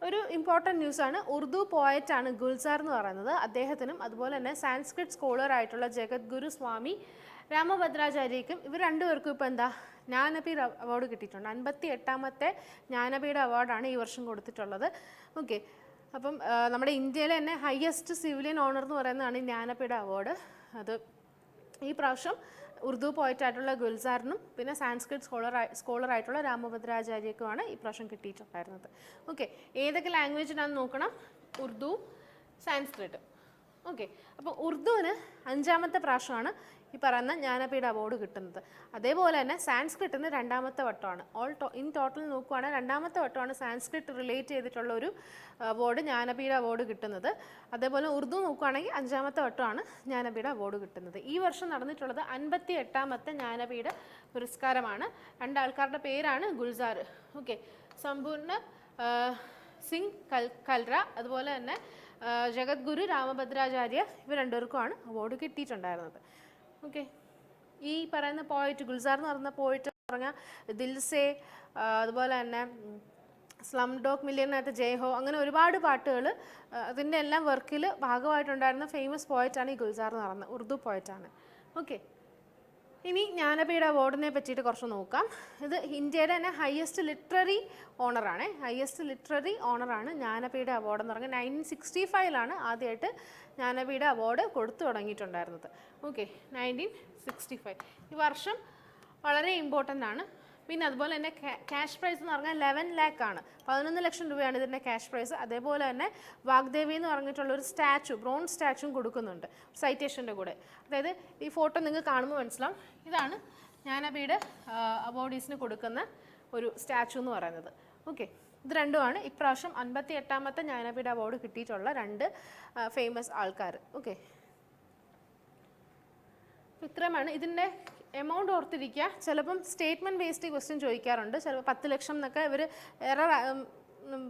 ഒരു ഇമ്പോർട്ടൻറ്റ് ന്യൂസാണ്. ഉറുദു പോയറ്റാണ് ഗുൽസാർ എന്ന് പറയുന്നത്. അദ്ദേഹത്തിനും അതുപോലെ തന്നെ സാൻസ്ക്രിറ്റ് സ്കോളർ ആയിട്ടുള്ള ജഗദ്ഗുരു സ്വാമി രാമഭദ്രാചാര്യയ്ക്കും ഇവർ രണ്ടുപേർക്കും ഇപ്പോൾ ജ്ഞാനപീഠ അവാർഡ് കിട്ടിയിട്ടുണ്ട്. 58ാമത്തെ ജ്ഞാനപീഠ അവാർഡാണ് ഈ വർഷം കൊടുത്തിട്ടുള്ളത്. ഓക്കെ, അപ്പം നമ്മുടെ ഇന്ത്യയിലെ തന്നെ ഹയസ്റ്റ് സിവിലിയൻ ഓണർ എന്ന് പറയുന്നതാണ് ഈ ജ്ഞാനപീഠ അവാർഡ്. അത് ഈ പ്രാവശ്യം ഉറുദു പോയിട്ടായിട്ടുള്ള ഗുൽസാറിനും പിന്നെ സാൻസ്ക്രിറ്റ് സ്കോളറായിട്ടുള്ള രാമഭദ്രാചാര്യക്കുമാണ് ഈ പ്രാവശ്യം കിട്ടിയിട്ടുണ്ടായിരുന്നത്. ഓക്കെ, ഏതൊക്കെ ലാംഗ്വേജിനാണെന്ന് നോക്കണം. ഉറുദു, സാൻസ്ക്രിറ്റ്. ഓക്കെ, അപ്പോൾ ഉറുദുവിന് 5ാമത്തെ പ്രാവശ്യമാണ് ഈ പറയുന്ന ജ്ഞാനപീഠ അവാർഡ് കിട്ടുന്നത്. അതേപോലെ തന്നെ സാൻസ്ക്രിറ്റിന് 2ാമത്തെ വട്ടമാണ്. ഇൻ ടോട്ടൽ നോക്കുവാണെങ്കിൽ 2ാമത്തെ വട്ടമാണ് സാൻസ്ക്രിറ്റ് റിലേറ്റ് ചെയ്തിട്ടുള്ള ഒരു അവാർഡ്, ജ്ഞാനപീഠ അവാർഡ് കിട്ടുന്നത്. അതേപോലെ ഉറുദു നോക്കുവാണെങ്കിൽ 5ാമത്തെ വട്ടമാണ് ജ്ഞാനപീഠ അവാർഡ് കിട്ടുന്നത്. ഈ വർഷം നടന്നിട്ടുള്ളത് 58ാമത്തെ ജ്ഞാനപീഠ പുരസ്കാരമാണ്. 2 ആൾക്കാരുടെ പേരാണ് ഗുൽസാർ. ഓക്കെ, സമ്പൂർണ്ണ സിംഗ് കൽറ, അതുപോലെ തന്നെ ജഗദ്ഗുരു രാമഭദ്രാചാര്യ, ഇവർ 2 പേർക്കുമാണ് അവാർഡ് കിട്ടിയിട്ടുണ്ടായിരുന്നത്. ഓക്കെ, ഈ പറയുന്ന പോയിറ്റ് ഗുൽസാർ എന്ന് പറയുന്ന പോയിറ്റ് പറഞ്ഞാൽ ദിൽസേ, അതുപോലെ തന്നെ സ്ലം ഡോഗ് മില്യനകത്ത് ജയ്ഹോ, അങ്ങനെ ഒരുപാട് പാട്ടുകൾ അതിൻ്റെ എല്ലാം വർക്കിൽ ഭാഗമായിട്ടുണ്ടായിരുന്ന ഫേമസ് പോയിറ്റാണ് ഈ ഗുൽസാർ എന്ന് പറയുന്നത്, ഉറുദു പോയിറ്റാണ്. ഓക്കെ, ഇനി ജ്ഞാനപീഠ അവാർഡിനെ പറ്റിയിട്ട് കുറച്ച് നോക്കാം. ഇത് ഇന്ത്യയുടെ തന്നെ ഹയസ്റ്റ് ലിറ്റററി ഓണറാണ്. ഹയസ്റ്റ് ലിറ്റററി ഓണറാണ് ജ്ഞാനപീഠ അവാർഡ് എന്ന് പറഞ്ഞാൽ 1965 ആദ്യമായിട്ട് ജ്ഞാനപീഠ അവാർഡ് കൊടുത്തു തുടങ്ങിയിട്ടുണ്ടായിരുന്നത്. ഓക്കെ, 1965. ഈ വർഷം വളരെ ഇമ്പോർട്ടൻ്റ് ആണ്. പിന്നെ അതുപോലെ തന്നെ ക്യാഷ് പ്രൈസ് എന്ന് പറഞ്ഞാൽ 11 lakh ആണ്. 11 ലക്ഷം രൂപയാണ് ഇതിൻ്റെ ക്യാഷ് പ്രൈസ്. അതേപോലെ തന്നെ വാഗ്ദേവി എന്ന് പറഞ്ഞിട്ടുള്ള ഒരു സ്റ്റാച്ചു, ബ്രോൺസ് സ്റ്റാച്ചുവും കൊടുക്കുന്നുണ്ട് സൈറ്റേഷൻ്റെ കൂടെ. അതായത് ഈ ഫോട്ടോ നിങ്ങൾക്ക് കാണുമ്പോൾ മനസ്സിലാവും, ഇതാണ് ജ്ഞാനപീഠ അവാർഡീസിന് കൊടുക്കുന്ന ഒരു സ്റ്റാച്ചു എന്ന് പറയുന്നത്. ഓക്കെ, ഇത് രണ്ടുമാണ് ഇപ്രാവശ്യം 58ാമത്തെ ജ്ഞാനപീഠ അവാർഡ് കിട്ടിയിട്ടുള്ള 2 ഫേമസ് ആൾക്കാർ. ഓക്കെ, ഇത്രയുമാണ് ഇതിൻ്റെ എമൗണ്ട്. ഓർത്തിരിക്കുക, ചിലപ്പം സ്റ്റേറ്റ്മെൻറ്റ് ബേസ്ഡ് ക്വസ്റ്റ്യൻ ചോദിക്കാറുണ്ട്. ചിലപ്പോൾ 10 ലക്ഷം എന്നൊക്കെ ഇവർ വേറെ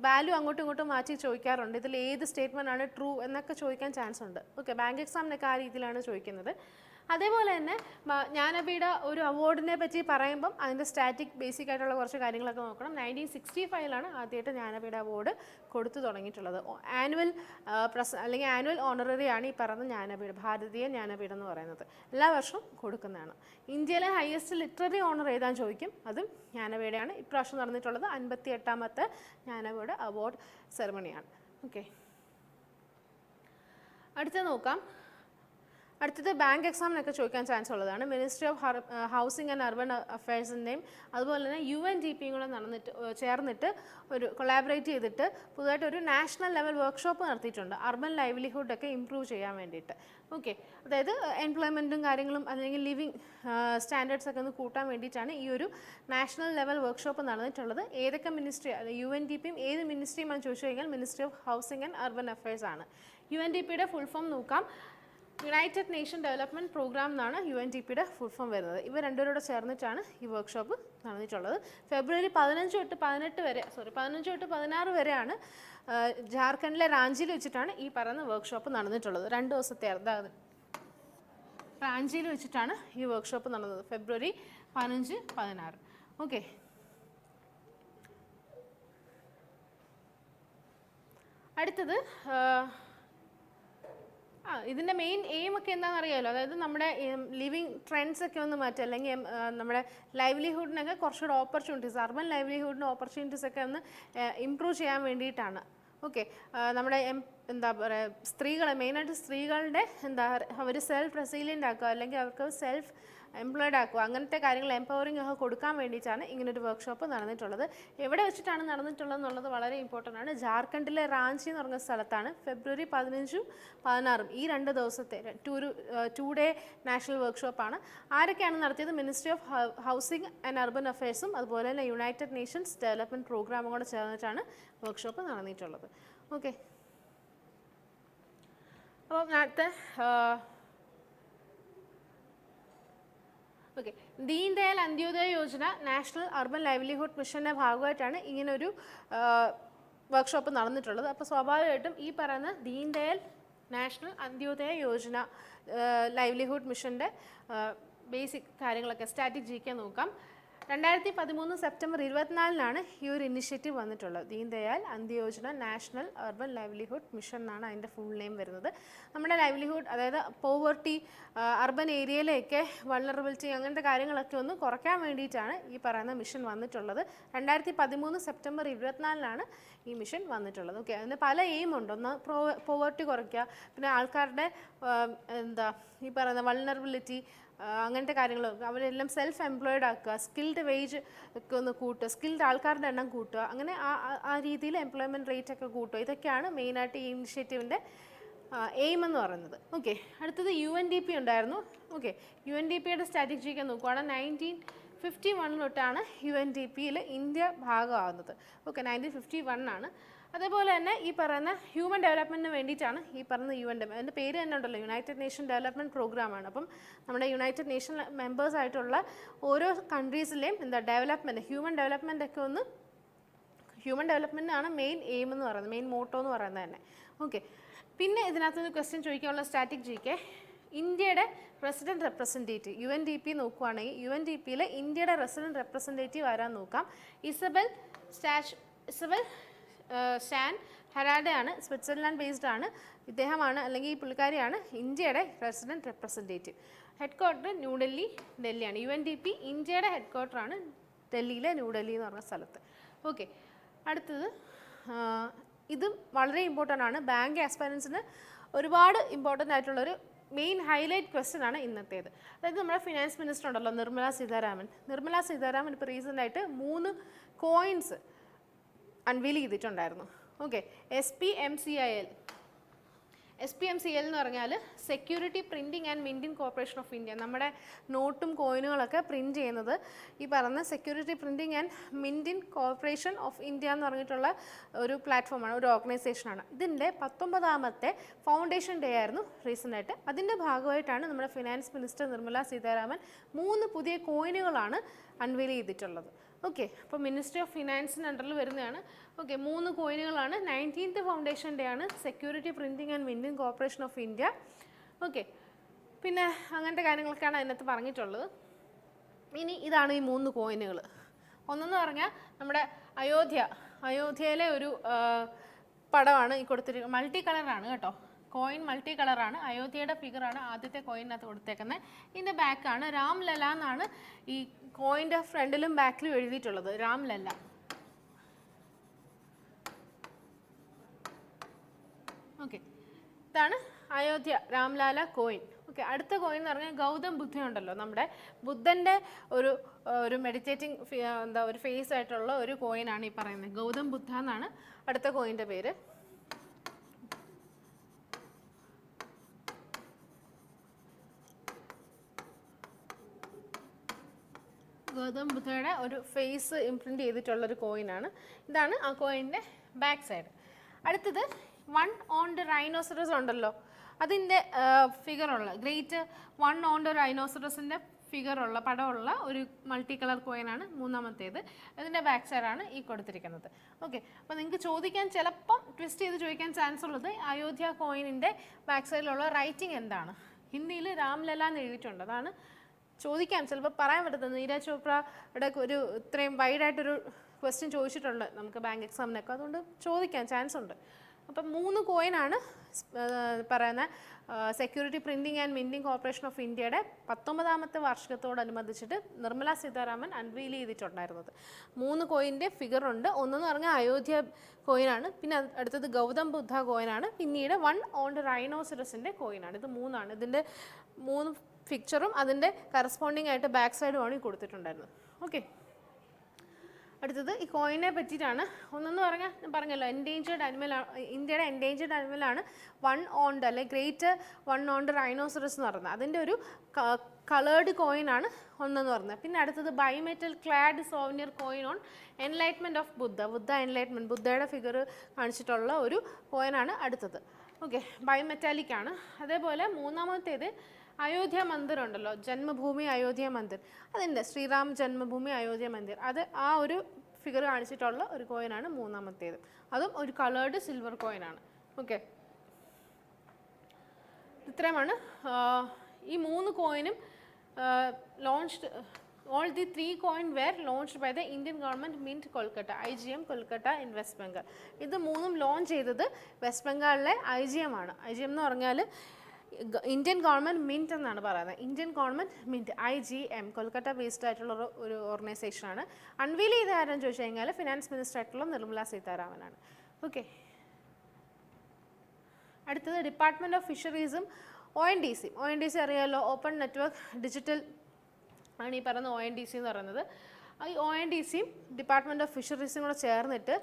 വാല്യൂ അങ്ങോട്ടും ഇങ്ങോട്ടും മാറ്റി ചോദിക്കാറുണ്ട്. ഇതിൽ ഏത് സ്റ്റേറ്റ്മെൻ്റ് ആണ് ട്രൂ എന്നൊക്കെ ചോദിക്കാൻ ചാൻസ് ഉണ്ട്. ഓക്കെ, ബാങ്ക് എക്സാമിനൊക്കെ ആ രീതിയിലാണ് ചോദിക്കുന്നത്. അതേപോലെ തന്നെ ജ്ഞാനപീഠ ഒരു അവാർഡിനെ പറ്റി പറയുമ്പം അതിൻ്റെ സ്റ്റാറ്റിക് ബേസിക് ആയിട്ടുള്ള കുറച്ച് കാര്യങ്ങളൊക്കെ നോക്കണം. 1965 ആദ്യമായിട്ട് ജ്ഞാനപീഠ അവാർഡ് കൊടുത്തു തുടങ്ങിയിട്ടുള്ളത്. ആനുവൽ അല്ലെങ്കിൽ ആനുവൽ ഓണററി ആണ് ഈ പറയുന്ന ജ്ഞാനപീഠ, ഭാരതീയ ജ്ഞാനപീഠം എന്ന് പറയുന്നത്. എല്ലാ വർഷവും കൊടുക്കുന്നതാണ്. ഇന്ത്യയിലെ ഹയസ്റ്റ് ലിറ്റററി ഓണർ ഏതാന്ന് ചോദിക്കും, അതും ജ്ഞാനപീഠയാണ്. ഇപ്രാവശ്യം നടന്നിട്ടുള്ളത് 58ാമത്തെ ജ്ഞാനപീഠ അവാർഡ് സെറമണിയാണ്. ഓക്കെ, അടുത്ത നോക്കാം. അടുത്തത് ബാങ്ക് എക്സാമിനൊക്കെ ചോദിക്കാൻ ചാൻസ് ഉള്ളതാണ്. Ministry of housing and urban അഫയേഴ്സിൻ്റെയും അതുപോലെ തന്നെ UNDPയും കൂടെ ചേർന്നിട്ട് ഒരു കൊളാബറേറ്റ് ചെയ്തിട്ട് പുതുതായിട്ട് ഒരു നാഷണൽ ലെവൽ വർക്ക്ഷോപ്പ് നടത്തിയിട്ടുണ്ട്, അർബൻ ലൈവ്ലിഹുഡൊക്കെ ഇമ്പ്രൂവ് ചെയ്യാൻ വേണ്ടിയിട്ട്. ഓക്കെ, അതായത് എംപ്ലോയ്മെൻറ്റും കാര്യങ്ങളും അല്ലെങ്കിൽ ലിവിങ് സ്റ്റാൻഡേർഡ്സ് ഒക്കെ ഒന്ന് കൂട്ടാൻ വേണ്ടിയിട്ടാണ് ഈ ഒരു നാഷണൽ ലെവൽ വർക്ക്ഷോപ്പ് നടന്നിട്ടുള്ളത്. ഏതൊക്കെ മിനിസ്ട്രി, UNDPയും ഏത് മിനിസ്ട്രിയുമാണ് ചോദിച്ചു കഴിഞ്ഞാൽ ministry of housing and urban affairs ആണ്. UNDPയുടെ ഫുൾ ഫോം നോക്കാം, യുണൈറ്റഡ് നേഷൻ ഡെവലപ്മെൻറ്റ് പ്രോഗ്രാം എന്നാണ് UNDPയുടെ ഫുൾ ഫോം വരുന്നത്. ഇവർ 2 പേരോട് ചേർന്നിട്ടാണ് ഈ വർക്ക്ഷോപ്പ് നടന്നിട്ടുള്ളത്. ഫെബ്രുവരി 15 തൊട്ട് 16 വരെയാണ് ജാർഖണ്ഡിലെ റാഞ്ചിയിൽ വെച്ചിട്ടാണ് ഈ പറയുന്ന വർക്ക്ഷോപ്പ് നടന്നിട്ടുള്ളത്. 2 ദിവസത്തെ റാഞ്ചിയിൽ വെച്ചിട്ടാണ് ഈ വർക്ക്ഷോപ്പ് നടന്നത്, ഫെബ്രുവരി 15, 16. ഓക്കെ, അടുത്തത് ഇതിൻ്റെ മെയിൻ എയിം ഒക്കെ എന്താണെന്ന് അറിയാമല്ലോ. അതായത് നമ്മുടെ ലിവിങ് ട്രെൻഡ്സ് ഒക്കെ ഒന്ന് മാറ്റുക, അല്ലെങ്കിൽ നമ്മുടെ ലൈവ്ലിഹുഡിനൊക്കെ കുറച്ചുകൂടെ ഓപ്പർച്യൂണിറ്റീസ്, അർബൻ ലൈവ്ലിഹുഡിൻ്റെ ഓപ്പർച്യൂണിറ്റീസ് ഒക്കെ ഒന്ന് ഇമ്പ്രൂവ് ചെയ്യാൻ വേണ്ടിയിട്ടാണ്. ഓക്കെ, നമ്മുടെ എന്താ പറയുക, സ്ത്രീകളെ മെയിനായിട്ട് സ്ത്രീകളുടെ അവർ സെൽഫ് റെസിലിയൻ്റ് ആക്കുക, അല്ലെങ്കിൽ അവർക്ക് സെൽഫ് എംപ്ലോയ്ഡ് ആക്കുക, അങ്ങനത്തെ കാര്യങ്ങൾ എംപവറിംഗ് ഒക്കെ കൊടുക്കാൻ വേണ്ടിയിട്ടാണ് ഇങ്ങനൊരു വർക്ക്ഷോപ്പ് നടന്നിട്ടുള്ളത്. എവിടെ വെച്ചിട്ടാണ് നടന്നിട്ടുള്ളത് എന്നുള്ളത് വളരെ ഇമ്പോർട്ടൻ്റ് ആണ്. ജാർഖണ്ഡിലെ റാഞ്ചി എന്ന് പറഞ്ഞ സ്ഥലത്താണ്. ഫെബ്രുവരി 15, 16 ഈ 2 ദിവസത്തെ 2 ഡേ നാഷണൽ വർക്ക്ഷോപ്പാണ്. ആരൊക്കെയാണ് നടത്തിയത്? Ministry of housing and urban അഫയേഴ്സും അതുപോലെ തന്നെ യുണൈറ്റഡ് നേഷൻസ് ഡെവലപ്മെൻറ്റ് പ്രോഗ്രാമും കൂടെ ചേർന്നിട്ടാണ് വർക്ക്ഷോപ്പ് നടന്നിട്ടുള്ളത്. ഓക്കെ, അപ്പോൾ നേരത്തെ okay, Deen Dayal Antyodaya Yojana national urban livelihood മിഷൻ്റെ ഭാഗമായിട്ടാണ് ഇങ്ങനൊരു വർക്ക്ഷോപ്പ് നടന്നിട്ടുള്ളത്. അപ്പോൾ സ്വാഭാവികമായിട്ടും ഈ പറയുന്ന ദീൻ ദയാൽ നാഷണൽ അന്ത്യോദയ യോജന ലൈവ്ലിഹുഡ് മിഷൻ്റെ ബേസിക് കാര്യങ്ങളൊക്കെ സ്റ്റാറ്റിക് GK നോക്കാം. 2013 സെപ്റ്റംബർ 24-നാണ് ഈ ഒരു ഇനിഷ്യേറ്റീവ് വന്നിട്ടുള്ളത്. Deen Dayal Antyojana national urban livelihood mission എന്നാണ് അതിൻ്റെ ഫുൾ നെയിം വരുന്നത്. നമ്മുടെ ലൈവ്ലിഹുഡ്, അതായത് പോവർട്ടി, അർബൻ ഏരിയയിലേക്ക് വൾണറബിലിറ്റി അങ്ങനത്തെ കാര്യങ്ങളൊക്കെ ഒന്ന് കുറയ്ക്കാൻ വേണ്ടിയിട്ടാണ് ഈ പറയുന്ന മിഷൻ വന്നിട്ടുള്ളത്. 2013 സെപ്റ്റംബർ 24-നാണ് ഈ മിഷൻ വന്നിട്ടുള്ളത്. ഓക്കെ, അതിന് പല എയിമുണ്ട്. ഒന്ന് പോവർട്ടി കുറയ്ക്കുക, പിന്നെ ആൾക്കാരുടെ ഈ പറയുന്ന വൾണറബിലിറ്റി അങ്ങനത്തെ കാര്യങ്ങൾ, അവരെല്ലാം സെൽഫ് എംപ്ലോയിഡ് ആക്കുക, സ്കിൽഡ് വേജ് ഒക്കെ ഒന്ന് കൂട്ടുക, സ്കിൽഡ് ആൾക്കാരുടെ എണ്ണം കൂട്ടുക, അങ്ങനെ ആ രീതിയിൽ എംപ്ലോയ്മെൻറ്റ് റേറ്റ് ഒക്കെ കൂട്ടുക. ഇതൊക്കെയാണ് മെയിനായിട്ട് ഈ ഇനിഷ്യേറ്റീവിൻ്റെ എയിം എന്ന് പറയുന്നത്. ഓക്കെ, അടുത്തത് UNDP ഉണ്ടായിരുന്നു. ഓക്കെ, UNDPയുടെ സ്ട്രാറ്റജിയൊക്കെ നോക്കുകയാണെങ്കിൽ 1951 തൊട്ടാണ് UNDPയിൽ ഇന്ത്യ ഭാഗമാകുന്നത്. ഓക്കെ, 1951 ആണ്. അതേപോലെ തന്നെ ഈ പറയുന്ന ഹ്യൂമൻ ഡെവലപ്മെൻറ്റിന് വേണ്ടിയിട്ടാണ് ഈ പറയുന്ന UNDP. അതിൻ്റെ പേര് തന്നെ ഉണ്ടല്ലോ, യുണൈറ്റഡ് നേഷൻ ഡെവലപ്മെൻറ്റ് പ്രോഗ്രാമാണ്. അപ്പം നമ്മുടെ യുണൈറ്റഡ് നേഷൻ മെമ്പേഴ്സ് ആയിട്ടുള്ള ഓരോ കൺട്രീസിലെയും ഡെവലപ്മെൻറ്റ്, ഹ്യൂമൻ ഡെവലപ്മെൻറ്റ് ഒക്കെ ഒന്ന്, ഹ്യൂമൻ ഡെവലപ്മെൻറ്റാണ് മെയിൻ എയിം എന്ന് പറയുന്നത്, മെയിൻ മോട്ടോ എന്ന് പറയുന്നത് തന്നെ. ഓക്കെ, പിന്നെ ഇതിനകത്തുനിന്ന് ക്വസ്റ്റ്യൻ ചോദിക്കാനുള്ള സ്ട്രാറ്റജിക്ക് ഇന്ത്യയുടെ റെസിഡൻറ്റ് റെപ്രസെൻറ്റേറ്റീവ് UNDP നോക്കുകയാണെങ്കിൽ UNDPയിൽ ഇന്ത്യയുടെ റെസിഡൻറ്റ് റെപ്രസെൻറ്റേറ്റീവ് ആരാന്ന് നോക്കാം. ഇസബൽ ഷാൻ ഹെറാഡെയാണ്, സ്വിറ്റ്സർലാൻഡ് ബേസ്ഡ് ആണ് ഇദ്ദേഹമാണ്, അല്ലെങ്കിൽ ഈ പുള്ളിക്കാരിയാണ് ഇന്ത്യയുടെ റെസിഡൻറ്റ് റെപ്രസെൻറ്റേറ്റീവ്. ഹെഡ് ക്വാർട്ടർ ഡൽഹിയാണ്. UNDP ഇന്ത്യയുടെ ഹെഡ് ക്വാർട്ടറാണ് ഡൽഹിയിലെ ന്യൂഡൽഹി എന്ന് പറഞ്ഞ സ്ഥലത്ത്. ഓക്കെ, അടുത്തത് ഇതും വളരെ ഇമ്പോർട്ടൻ്റ് ആണ്. ബാങ്ക് ആസ്പയറൻസിന് ഒരുപാട് ഇമ്പോർട്ടൻ്റ് ആയിട്ടുള്ളൊരു മെയിൻ ഹൈലൈറ്റ് ക്വസ്റ്റ്യൻ ആണ് ഇന്നത്തേത്. അതായത് നമ്മുടെ ഫിനാൻസ് മിനിസ്റ്റർ ഉണ്ടല്ലോ, നിർമ്മല സീതാരാമൻ ഇപ്പോൾ റീസെൻ്റായിട്ട് 3 കോയിൻസ് അൺവീൽ ചെയ്തിട്ടുണ്ടായിരുന്നു. ഓക്കെ, SPMCIL എന്ന് പറഞ്ഞാൽ security printing and minting corporation of India. നമ്മുടെ നോട്ടും കോയിനുകളൊക്കെ പ്രിൻറ്റ് ചെയ്യുന്നത് ഈ പറഞ്ഞ security printing and minting corporation of India എന്ന് പറഞ്ഞിട്ടുള്ള ഒരു പ്ലാറ്റ്ഫോമാണ്, ഒരു ഓർഗനൈസേഷനാണ്. ഇതിൻ്റെ 19ാമത്തെ ഫൗണ്ടേഷൻ ഡേ ആയിരുന്നു റീസെൻ്റായിട്ട്. അതിൻ്റെ ഭാഗമായിട്ടാണ് നമ്മുടെ ഫിനാൻസ് മിനിസ്റ്റർ നിർമ്മല സീതാരാമൻ 3 പുതിയ കോയിനുകളാണ് അൺവീൽ ചെയ്തിട്ടുള്ളത്. ഓക്കെ, അപ്പോൾ മിനിസ്ട്രി ഓഫ് ഫിനാൻസിന് അണ്ടറിൽ വരുന്നതാണ്. ഓക്കെ, 3 കോയിനുകളാണ്. 19th ഫൗണ്ടേഷൻ ഡേ ആണ്, security printing and minting corporation of India. Okay, പിന്നെ അങ്ങനത്തെ കാര്യങ്ങളൊക്കെയാണ് അതിനകത്ത് പറഞ്ഞിട്ടുള്ളത്. ഇനി ഇതാണ് ഈ 3 കോയിനുകൾ. ഒന്നെന്ന് പറഞ്ഞാൽ നമ്മുടെ അയോധ്യയിലെ ഒരു പടമാണ് ഈ കൊടുത്തിരിക്കുന്നത്. മൾട്ടി കളറാണ് കേട്ടോ, കോയിൻ മൾട്ടി കളറാണ്. അയോധ്യയുടെ ഫിഗറാണ് ആദ്യത്തെ കോയിനകത്ത് കൊടുത്തേക്കുന്നത്. ഇതിൻ്റെ ബാക്കാണ് രാംലല്ല എന്നാണ് ഈ കോയിൻ്റെ ഫ്രണ്ടിലും ബാക്കിലും എഴുതിയിട്ടുള്ളത്, രാംലല്ല. ഓക്കെ, ഇതാണ് അയോധ്യ രാംലാല കോയിൻ. ഓക്കെ, അടുത്ത കോയിൻ എന്ന് പറഞ്ഞാൽ ഗൗതം ബുദ്ധ ഉണ്ടല്ലോ, നമ്മുടെ ബുദ്ധൻ്റെ ഒരു മെഡിറ്റേറ്റിംഗ് ഒരു ഫേസ് ആയിട്ടുള്ള ഒരു കോയിനാണ് ഈ പറയുന്നത്. ഗൗതം ബുദ്ധ എന്നാണ് അടുത്ത കോയിൻ്റെ പേര്. ഗൗതം ബുദ്ധയുടെ ഒരു ഫേസ് ഇംപ്രിൻറ്റ് ചെയ്തിട്ടുള്ളൊരു കോയിനാണ്. ഇതാണ് ആ കോയിൻ്റെ ബാക്ക് സൈഡ്. അടുത്തത് 1 ഓൺഡ് റൈനോസറസ് ഉണ്ടല്ലോ, അതിൻ്റെ ഫിഗറുള്ള ഗ്രേറ്റ് 1 ഓൺഡ് റൈനോസറസിൻ്റെ ഫിഗറുള്ള പടമുള്ള ഒരു മൾട്ടി കളർ കോയിനാണ് 3ാമത്തേത്. അതിൻ്റെ ബാക്ക് സൈഡാണ് ഈ കൊടുത്തിരിക്കുന്നത്. ഓക്കെ, അപ്പോൾ നിങ്ങൾക്ക് ചോദിക്കാൻ ചിലപ്പം ട്വിസ്റ്റ് ചെയ്ത് ചോദിക്കാൻ ചാൻസ് ഉള്ളത് അയോധ്യ കോയിനിൻ്റെ ബാക്ക് സൈഡിലുള്ള റൈറ്റിംഗ് എന്താണ്. ഹിന്ദിയിൽ രാംലല്ല എന്ന് എഴുതിയിട്ടുണ്ട്, അതാണ് ചോദിക്കാം, ചിലപ്പോൾ പറയാൻ പറ്റുന്നത്. നീരജ് ചോപ്രയുടെ ഒരു ഇത്രയും വൈഡായിട്ടൊരു ക്വസ്റ്റ്യൻ ചോദിച്ചിട്ടുണ്ട് നമുക്ക് ബാങ്ക് എക്സാമിനൊക്കെ, അതുകൊണ്ട് ചോദിക്കാൻ ചാൻസ് ഉണ്ട്. അപ്പം 3 കോയിനാണ് പറയുന്ന security printing and minting corporation of ഇന്ത്യയുടെ 19ാമത്തെ വാർഷികത്തോടനുബന്ധിച്ചിട്ട് നിർമ്മല സീതാരാമൻ അൺവീൽ ചെയ്തിട്ടുണ്ടായിരുന്നത്. 3 കോയിൻ്റെ ഫിഗറുണ്ട്. ഒന്നെന്ന് പറഞ്ഞാൽ അയോധ്യ കോയിനാണ്, പിന്നെ അടുത്തത് ഗൗതം ബുദ്ധ കോയിനാണ്, പിന്നീട് 1 ഓൺഡ് റൈനോസറസിൻ്റെ കോയിനാണ്. ഇത് 3ആണ്. ഇതിൻ്റെ 3 പിക്ചറും അതിൻ്റെ കറസ്പോണ്ടിങ് ആയിട്ട് ബാക്ക് സൈഡുമാണ് ഈ കൊടുത്തിട്ടുണ്ടായിരുന്നത്. ഓക്കെ, അടുത്തത് ഈ കോയിനെ പറ്റിയിട്ടാണ്. ഒന്നെന്ന് പറഞ്ഞാൽ ഞാൻ പറഞ്ഞല്ലോ, എൻഡേഞ്ചേർഡ് അനിമലാണ്, ഇന്ത്യയുടെ എൻഡേഞ്ചേർഡ് അനിമലാണ് 1 ഓൺഡ് അല്ലെ ഗ്രേറ്റ് 1 ഓൺഡ് റൈനോസറസ് എന്ന് പറയുന്നത്. അതിൻ്റെ ഒരു കളേർഡ് കോയിനാണ് ഒന്നെന്ന് പറഞ്ഞത്. പിന്നെ അടുത്തത് bimetal clad souvenir coin on enlightenment of Buddha enlightenment, ബുദ്ധയുടെ ഫിഗർ കാണിച്ചിട്ടുള്ള ഒരു കോയിനാണ് അടുത്തത്. ഓക്കെ, ബൈമെറ്റാലിക് ആണ്. അതേപോലെ 3ാമത്തേത് അയോധ്യ മന്ദിർ ഉണ്ടല്ലോ, ജന്മഭൂമി അയോധ്യ മന്ദിർ, അതിൻ്റെ ശ്രീറാം ജന്മഭൂമി അയോധ്യ മന്ദിർ, അത് ആ ഒരു ഫിഗർ കാണിച്ചിട്ടുള്ള ഒരു കോയിനാണ് 3ാമത്തേത്. അതും ഒരു കളേർഡ് സിൽവർ കോയിനാണ്. ഓക്കെ, ഇത്രയുമാണ് ഈ 3 കോയിനും launched All the 3 coin were launched by the Indian government Mint Kolkata, IGM Kolkata in West Bengal. ഇത് മൂന്നും ലോഞ്ച് ചെയ്തത് വെസ്റ്റ് ബംഗാളിലെ IGM ആണ്. IGM എന്ന് പറഞ്ഞാൽ ഇന്ത്യൻ ഗവൺമെൻറ് മിൻറ്റ് എന്നാണ് പറയുന്നത്. Indian government mint IGM Kolkata based ആയിട്ടുള്ള ഒരു ഓർഗനൈസേഷനാണ്. അൺവീൽ ചെയ്ത ആരെന്ന് ചോദിച്ചു കഴിഞ്ഞാൽ ഫിനാൻസ് മിനിസ്റ്റർ ആയിട്ടുള്ള നിർമ്മല സീതാരാമനാണ്. ഓക്കെ, അടുത്തത് ഡിപ്പാർട്ട്മെൻറ്റ് ഓഫ് ഫിഷറീസും ONDC. ONDC അറിയാമല്ലോ, ഓപ്പൺ നെറ്റ്വർക്ക് ഡിജിറ്റൽ ആണ് ഈ പറയുന്ന ONDC എന്ന് പറയുന്നത്. ഈ ONDCയും ഡിപ്പാർട്ട്മെൻറ്റ് ഓഫ് ഫിഷറീസും കൂടെ ചേർന്നിട്ട്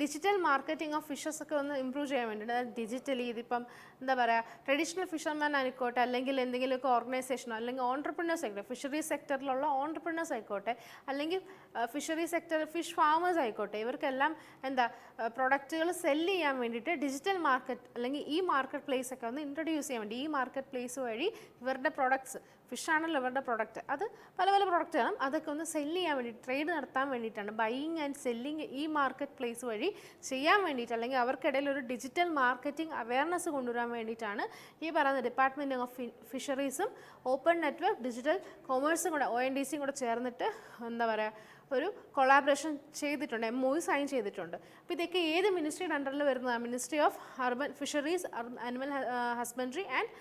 ഡിജിറ്റൽ മാർക്കറ്റിംഗ് ഓഫ് ഫിഷസ് ഒക്കെ ഒന്ന് ഇമ്പ്രൂവ് ചെയ്യാൻ വേണ്ടിയിട്ട്, അതായത് ഡിജിറ്റലി ഇതിപ്പം എന്താ പറയുക, ട്രഡീഷണൽ ഫിഷർമാൻ ആയിക്കോട്ടെ, അല്ലെങ്കിൽ എന്തെങ്കിലുമൊക്കെ ഓർഗനൈസേഷനോ, അല്ലെങ്കിൽ ഓൺട്രപ്രണേഴ്സ് ആയിക്കോട്ടെ, ഫിഷറീസ് സെക്ടറിലുള്ള ഓൺട്രപ്രണേഴ്സ് ആയിക്കോട്ടെ, അല്ലെങ്കിൽ ഫിഷറി സെക്ടർ ഫിഷ് ഫാമേഴ്സ് ആയിക്കോട്ടെ, ഇവർക്കെല്ലാം എന്താ പ്രൊഡക്റ്റുകൾ സെല്ല് ചെയ്യാൻ വേണ്ടിയിട്ട് ഡിജിറ്റൽ മാർക്കറ്റ് അല്ലെങ്കിൽ ഈ മാർക്കറ്റ് പ്ലേസ് ഒക്കെ ഒന്ന് ഇൻട്രൊഡ്യൂസ് ചെയ്യാൻ വേണ്ടി, ഈ മാർക്കറ്റ് പ്ലേസ് വഴി ഇവരുടെ പ്രൊഡക്ട്സ്, ഫിഷാണല്ലോ ഇവരുടെ പ്രൊഡക്റ്റ്, അത് പല പല പ്രൊഡക്റ്റുകളും അതൊക്കെ ഒന്ന് സെല്ല് ചെയ്യാൻ വേണ്ടി, ട്രേഡ് നടത്താൻ വേണ്ടിയിട്ടാണ്, ബൈയിങ് ആൻഡ് സെല്ലിങ് ഈ മാർക്കറ്റ് പ്ലേസ് വഴി ചെയ്യാൻ വേണ്ടിയിട്ട്, അല്ലെങ്കിൽ അവർക്കിടയിൽ ഒരു ഡിജിറ്റൽ മാർക്കറ്റിംഗ് അവയർനെസ് കൊണ്ടുവരാൻ വേണ്ടിയിട്ടാണ് ഈ പറയുന്ന ഡിപ്പാർട്ട്മെൻറ്റ് ഓഫ് ഫിഷറീസും ഓപ്പൺ നെറ്റ്വർക്ക് ഡിജിറ്റൽ കൊമേഴ്സും കൂടെ ONDCയും കൂടെ ചേർന്നിട്ട് എന്താ പറയുക ഒരു കൊളാബറേഷൻ ചെയ്തിട്ടുണ്ട്, MOU സൈൻ ചെയ്തിട്ടുണ്ട്. അപ്പോൾ ഇതൊക്കെ ഏത് മിനിസ്ട്രിയുടെ അണ്ടറിൽ വരുന്നതാണ്? Ministry of urban fisheries, animal husbandry and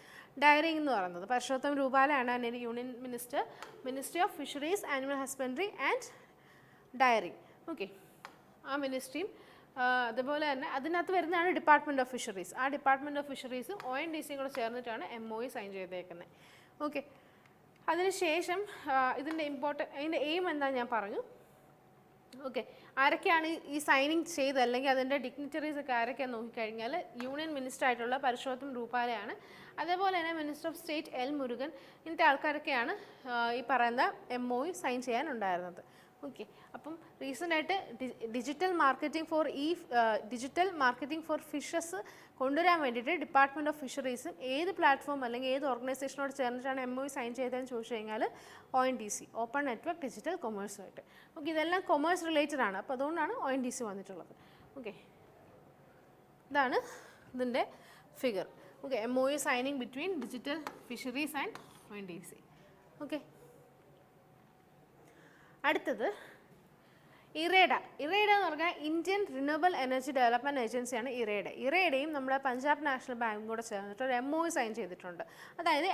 dairying എന്ന് പറയുന്നത്. പരശോത്തം രൂപാലയാണ് അതിൻ്റെ union minister, ministry of fisheries, animal husbandry and dairying. Okay, ആ മിനിസ്ട്രിയും അതുപോലെ തന്നെ അതിനകത്ത് വരുന്നതാണ് ഡിപ്പാർട്ട്മെൻറ്റ് ഓഫ് ഫിഷറീസ്. ആ ഡിപ്പാർട്ട്മെൻറ്റ് ഓഫ് ഫിഷറീസും ONDCയും കൂടെ ചേർന്നിട്ടാണ് MOU സൈൻ ചെയ്തേക്കുന്നത്. ഓക്കെ, അതിനുശേഷം ഇതിൻ്റെ അതിൻ്റെ എയിം എന്താ ഞാൻ പറഞ്ഞു. ഓക്കെ, ആരൊക്കെയാണ് ഈ സൈനിങ് ചെയ്തത്, അല്ലെങ്കിൽ അതിൻ്റെ ഡിഗ്നിറ്ററീസ് ഒക്കെ ആരൊക്കെയാണെന്ന് നോക്കിക്കഴിഞ്ഞാൽ യൂണിയൻ മിനിസ്റ്റർ ആയിട്ടുള്ള പരശോത്തം രൂപാലയാണ്. അതേപോലെ തന്നെ minister of state L Murugan, ഇങ്ങനത്തെ ആൾക്കാരൊക്കെയാണ് ഈ പറയുന്ന MOU സൈൻ ചെയ്യാനുണ്ടായിരുന്നത്. ഓക്കെ, അപ്പം റീസെൻ്റായിട്ട് ഡിജിറ്റൽ മാർക്കറ്റിംഗ് ഫോർ ഫിഷസ് കൊണ്ടുവരാൻ വേണ്ടിയിട്ട് ഡിപ്പാർട്ട്മെൻറ്റ് ഓഫ് ഫിഷറീസും ഏത് പ്ലാറ്റ്ഫോം അല്ലെങ്കിൽ ഏത് ഓർഗനൈസേഷനോട് ചേർന്നിട്ടാണ് MOU സൈൻ ചെയ്തതെന്ന് ചോദിച്ചു കഴിഞ്ഞാൽ ONDC, ഓപ്പൺ നെറ്റ്വർക്ക് ഡിജിറ്റൽ കൊമേഴ്സുമായിട്ട്. ഓക്കെ, ഇതെല്ലാം കൊമേഴ്സ് റിലേറ്റഡ് ആണ്, അപ്പോൾ അതുകൊണ്ടാണ് ONDC വന്നിട്ടുള്ളത്. ഓക്കെ, ഇതാണ് ഇതിൻ്റെ figure. Okay, MOU signing between digital fisheries and ONDC. Okay, അടുത്തത് ഇറേഡ. ഇറേഡ എന്ന് പറഞ്ഞാൽ ഇന്ത്യൻ റിന്യൂവബിൾ എനർജി ഡെവലപ്മെൻറ്റ് ഏജൻസിയാണ് ഇറേഡ. ഇറേഡയും നമ്മുടെ പഞ്ചാബ് നാഷണൽ ബാങ്കും കൂടെ ചേർന്നിട്ട് ഒരു MOU സൈൻ ചെയ്തിട്ടുണ്ട്. അതായത്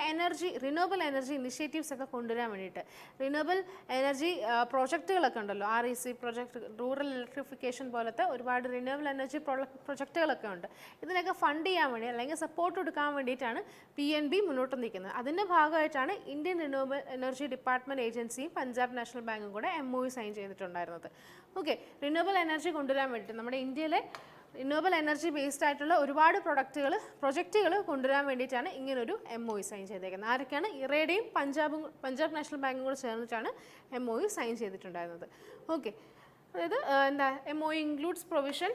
റിന്യൂവബിൾ എനർജി ഇനിഷ്യേറ്റീവ്സ് ഒക്കെ കൊണ്ടുവരാൻ വേണ്ടിയിട്ട്, റിന്യൂവബിൾ എനർജി പ്രോജക്റ്റുകളൊക്കെ ഉണ്ടല്ലോ, REC പ്രൊജക്ട്, റൂറൽ ഇലക്ട്രിഫിക്കേഷൻ പോലത്തെ ഒരുപാട് റിന്യൂവബിൾ എനർജി പ്രൊജക്റ്റുകളൊക്കെ ഉണ്ട്. ഇതിനൊക്കെ ഫണ്ട് ചെയ്യാൻ വേണ്ടി അല്ലെങ്കിൽ സപ്പോർട്ട് കൊടുക്കാൻ വേണ്ടിയിട്ടാണ് PNB മുന്നോട്ട് നിൽക്കുന്നത്. അതിൻ്റെ ഭാഗമായിട്ടാണ് ഇന്ത്യൻ റിന്യൂവബിൾ എനർജി ഡിപ്പാർട്ട്മെൻറ്റ് ഏജൻസിയും പഞ്ചാബ് നാഷണൽ ബാങ്കും കൂടെ MOU സൈൻ ചെയ്തിട്ടുണ്ടായിരുന്നത്. ഓക്കെ, റിന്യൂവബിൾ എനർജി കൊണ്ടുവരാൻ വേണ്ടിയിട്ട് നമ്മുടെ ഇന്ത്യയിലെ റിന്യൂവബിൾ എനർജി ബേസ്ഡ് ആയിട്ടുള്ള ഒരുപാട് പ്രൊജക്റ്റുകൾ കൊണ്ടുവരാൻ വേണ്ടിയിട്ടാണ് ഇങ്ങനൊരു MOU സൈൻ ചെയ്തേക്കുന്നത്. ആരൊക്കെയാണ്? ഇറേഡയും പഞ്ചാബ് നാഷണൽ ബാങ്കും കൂടെ ചേർന്നിട്ടാണ് MOU സൈൻ ചെയ്തിട്ടുണ്ടായിരുന്നത്. ഓക്കെ, അതായത് എന്താ MOU ഇൻക്ലൂഡ്സ് പ്രൊവിഷൻ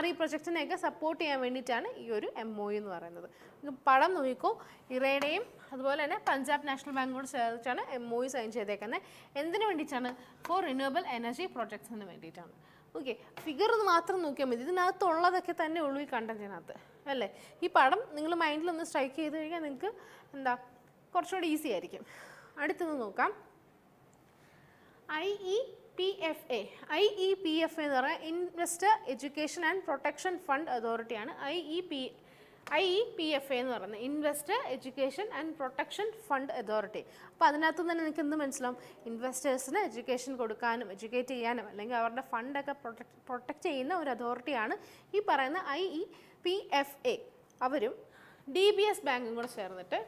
RE പ്രൊജക്റ്റിനെയൊക്കെ സപ്പോർട്ട് ചെയ്യാൻ വേണ്ടിയിട്ടാണ് ഈ ഒരു MOU എന്ന് പറയുന്നത്. പടം നോക്കിക്കോ, ഇറേഡയും അതുപോലെ തന്നെ പഞ്ചാബ് നാഷണൽ ബാങ്കും കൂടെ ചേർന്നിട്ടാണ് MOU സൈൻ ചെയ്തേക്കുന്നത്. എന്തിനു വേണ്ടിയിട്ടാണ്? ഫോർ റിന്യൂവബിൾ എനർജി പ്രൊജക്ട്സിന് വേണ്ടിയിട്ടാണ്. ഓക്കെ, ഫിഗർ ഒന്ന് മാത്രം നോക്കിയാൽ മതി, ഇതിനകത്തുള്ളതൊക്കെ തന്നെ ഉള്ളൂ ഈ കണ്ടന്റിനകത്ത് അല്ലേ. ഈ പടം നിങ്ങൾ മൈൻഡിലൊന്ന് സ്ട്രൈക്ക് ചെയ്ത് കഴിഞ്ഞാൽ നിങ്ങൾക്ക് എന്താ കുറച്ചുകൂടി ഈസി ആയിരിക്കും. അടുത്തത് നോക്കാം, IEPFA. IEPFA എന്ന് പറഞ്ഞാൽ investor education and protection fund അതോറിറ്റിയാണ്. IEPFA എന്ന് പറയുന്നത് investor education and protection fund authority. അപ്പോൾ അതിനകത്ത് തന്നെ നിങ്ങൾക്ക് എന്ത് മനസ്സിലാവും? ഇൻവെസ്റ്റേഴ്സിന് എഡ്യൂക്കേഷൻ കൊടുക്കാനും എഡ്യൂക്കേറ്റ് ചെയ്യാനും അല്ലെങ്കിൽ അവരുടെ ഫണ്ടൊക്കെ പ്രൊട്ടക്റ്റ് ചെയ്യുന്ന ഒരു അതോറിറ്റിയാണ് ഈ പറയുന്ന IEPFA. അവരും DBS ബാങ്കും കൂടെ ചേർന്നിട്ട്